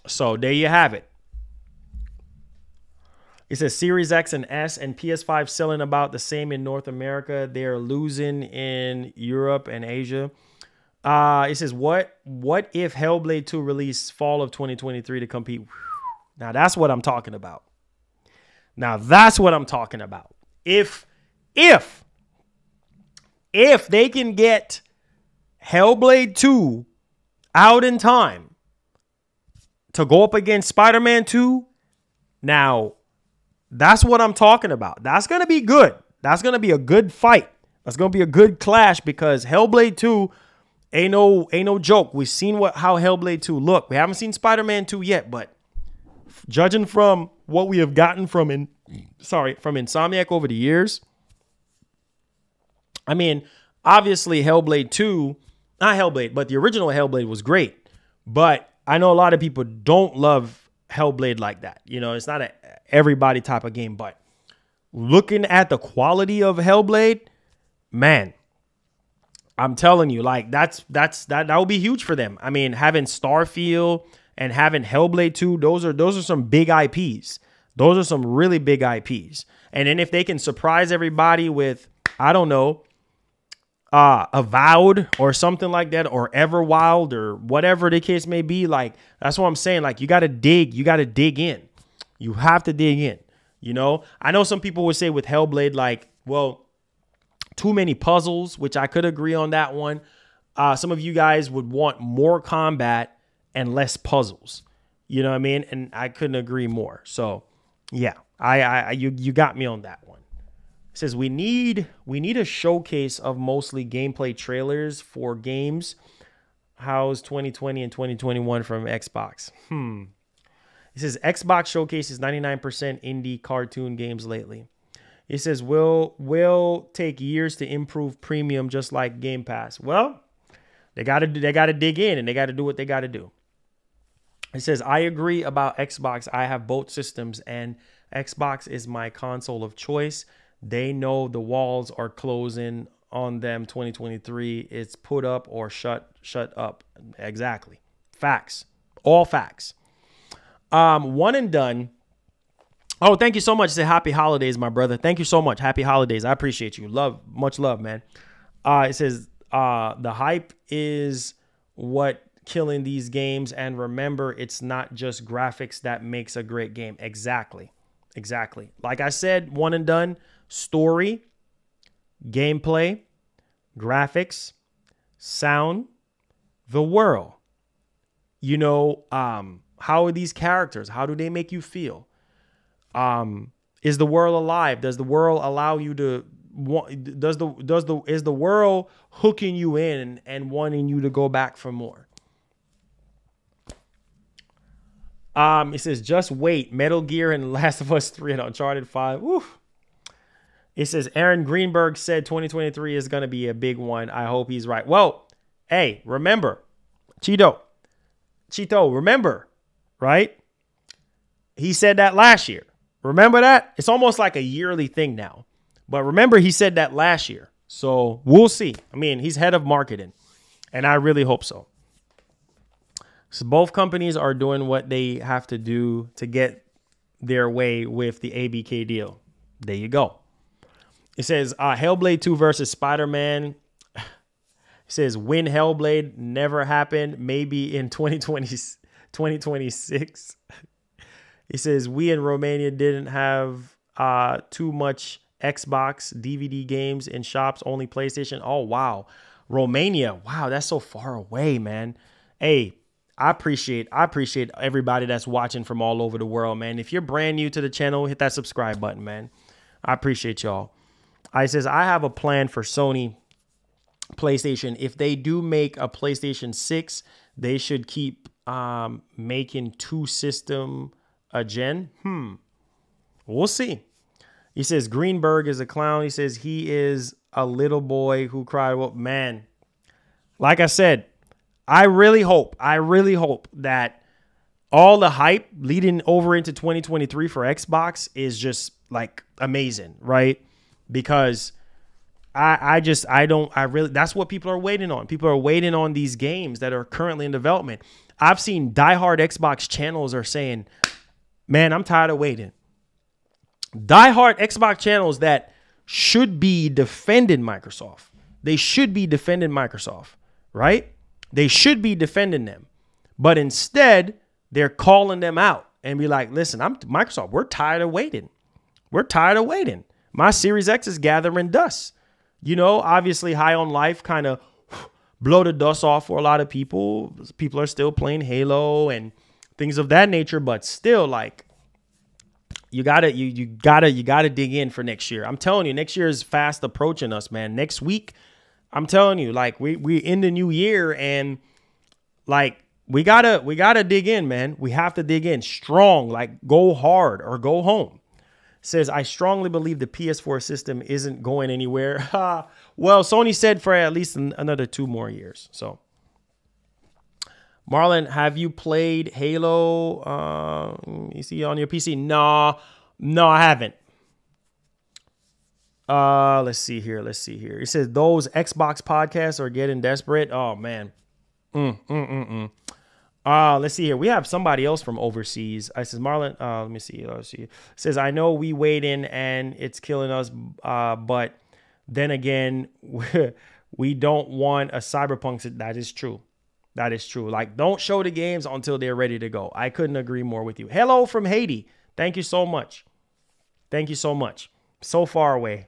So there you have it. It says Series X and S and PS5 selling about the same in North America. They're losing in Europe and Asia. It says, what if Hellblade 2 release fall of 2023 to compete? Now that's what I'm talking about. Now that's what I'm talking about. If they can get Hellblade 2 out in time to go up against Spider-Man 2, now that's what I'm talking about. That's going to be good. That's going to be a good fight. That's going to be a good clash because Hellblade 2 ain't no joke. We've seen how Hellblade 2 look. We haven't seen Spider-Man 2 yet, but judging from what we have gotten from Insomniac over the years, I mean, obviously Hellblade 2, not Hellblade, but the original Hellblade was great. But I know a lot of people don't love Hellblade like that. You know, it's not a everybody type of game, but looking at the quality of Hellblade, man, I'm telling you, like that would be huge for them. I mean, having Starfield and having Hellblade 2, those are some big IPs. Those are some really big IPs. And then if they can surprise everybody with, I don't know, Avowed or something like that, or Everwild or whatever the case may be, like that's what I'm saying. Like you got to dig in. You have to dig in. You know, I know some people would say with Hellblade, like, well, too many puzzles, which I could agree on that one. Some of you guys would want more combat and less puzzles. You know what I mean? And I couldn't agree more. So yeah, you got me on that one. It says we need a showcase of mostly gameplay trailers for games. How's 2020 and 2021 from Xbox? It says Xbox showcases 99% indie cartoon games lately. It says will take years to improve premium just like Game Pass. Well, they gotta dig in and they gotta do what they gotta do. It says I agree about Xbox. I have both systems and Xbox is my console of choice. They know the walls are closing on them. 2023, it's put up or shut up. Exactly. Facts. All facts. One and done. Oh, thank you so much. Say happy holidays, my brother. Thank you so much. Happy holidays. I appreciate you. Much love, man. It says the hype is what killing these games. And remember, it's not just graphics that makes a great game. Exactly. Like I said, one and done. Story, gameplay, graphics, sound, the world. You know, how are these characters? How do they make you feel? Is the world alive? Does the world allow you to is the world hooking you in and wanting you to go back for more? It says, just wait. Metal Gear and Last of Us 3 and Uncharted 5. Woo. It says, Aaron Greenberg said 2023 is going to be a big one. I hope he's right. Well, hey, remember, Cheeto, remember, right? He said that last year. Remember that? It's almost like a yearly thing now. But remember, he said that last year. So we'll see. I mean, he's head of marketing, and I really hope so. So both companies are doing what they have to do to get their way with the ABK deal. There you go. It says Hellblade 2 versus Spider-Man. It says win Hellblade never happened. Maybe in 2026. It says we in Romania didn't have too much Xbox DVD games in shops, only PlayStation. Oh, wow. Romania. Wow, that's so far away, man. Hey, I appreciate everybody that's watching from all over the world, man. If you're brand new to the channel, hit that subscribe button, man. I appreciate y'all. It says, I have a plan for Sony PlayStation. If they do make a PlayStation 6, they should keep making 2 system a gen. We'll see. He says, Greenberg is a clown. He says, he is a little boy who cried. Well, man, like I said, I really hope that all the hype leading over into 2023 for Xbox is just like amazing, right? Because that's what people are waiting on. People are waiting on these games that are currently in development. I've seen diehard Xbox channels are saying, man, I'm tired of waiting. Diehard Xbox channels that should be defending Microsoft. They should be defending Microsoft, right? They should be defending them. But instead, they're calling them out and be like, listen, Microsoft, we're tired of waiting. We're tired of waiting. My Series X is gathering dust. You know, obviously High on Life kind of blow the dust off for a lot of people. People are still playing Halo and things of that nature, but still, like, you gotta dig in for next year. I'm telling you, next year is fast approaching us, man. Next week, I'm telling you, like, we in the new year, and like we gotta dig in, man. We have to dig in strong, like go hard or go home. Says, I strongly believe the PS4 system isn't going anywhere. Well, Sony said for at least another 2 more years. So, Marlon, have you played Halo? You see on your PC? No, I haven't. Let's see here. It says those Xbox podcasts are getting desperate. Oh man. Let's see here. We have somebody else from overseas. I says, Marlon, let me see. It says, I know we wait in and it's killing us. But then again, we don't want a Cyberpunk. That is true. That is true. Like, don't show the games until they're ready to go. I couldn't agree more with you. Hello from Haiti. Thank you so much. Thank you so much. So far away.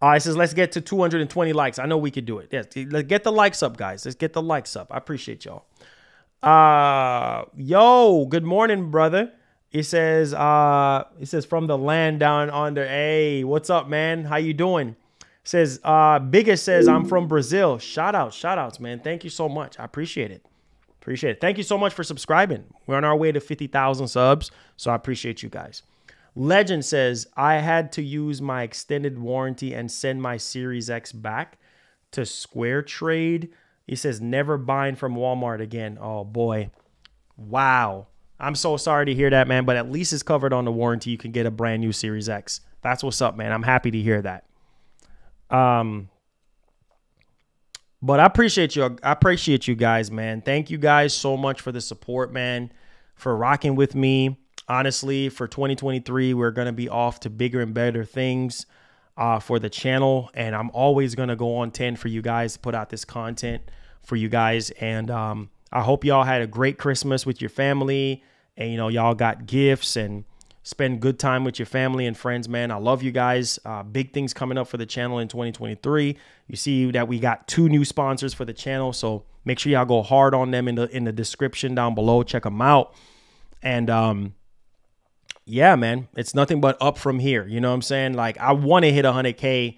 It says, let's get to 220 likes. I know we could do it. Yes, let's get the likes up, guys. Let's get the likes up. I appreciate y'all. Yo, good morning, brother. It says from the land down under. Hey, what's up, man? How you doing? Says, Biggest says, I'm from Brazil. Shout outs, man. Thank you so much. I appreciate it. Thank you so much for subscribing. We're on our way to 50,000 subs, so I appreciate you guys. Legend says, I had to use my extended warranty and send my Series X back to Square Trade. He says, never buying from Walmart again. Oh, boy. Wow. I'm so sorry to hear that, man, but at least it's covered on the warranty. You can get a brand new Series X. That's what's up, man. I'm happy to hear that. But I appreciate you. I appreciate you guys, man. Thank you guys so much for the support, man, for rocking with me. Honestly, for 2023, we're going to be off to bigger and better things for the channel. And I'm always going to go on 10 for you guys, put out this content for you guys. And I hope y'all had a great Christmas with your family. And, you know, y'all got gifts and spend good time with your family and friends, man. I love you guys. Big things coming up for the channel in 2023. You see that we got 2 new sponsors for the channel. So make sure y'all go hard on them in the description down below. Check them out. And, yeah, man, it's nothing but up from here. You know what I'm saying? Like, I want to hit 100K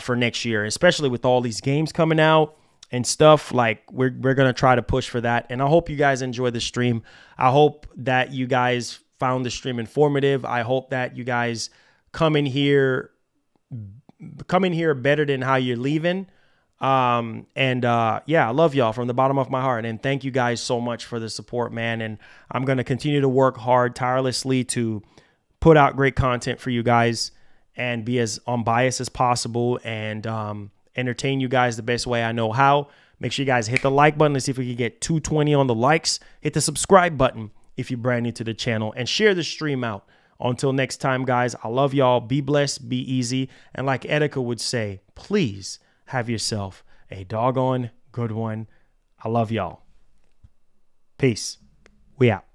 for next year, especially with all these games coming out and stuff, like we're going to try to push for that. And I hope you guys enjoy the stream. I hope that you guys found the stream informative. I hope that you guys come in here better than how you're leaving. Yeah, I love y'all from the bottom of my heart. And thank you guys so much for the support, man. And I'm going to continue to work hard, tirelessly to put out great content for you guys and be as unbiased as possible and entertain you guys the best way I know how. Make sure you guys hit the like button. Let's see if we can get 220 on the likes. Hit the subscribe button if you're brand new to the channel, and share the stream out. Until next time, guys, I love y'all. Be blessed, be easy. And like Etika would say, please have yourself a doggone good one. I love y'all. Peace. We out.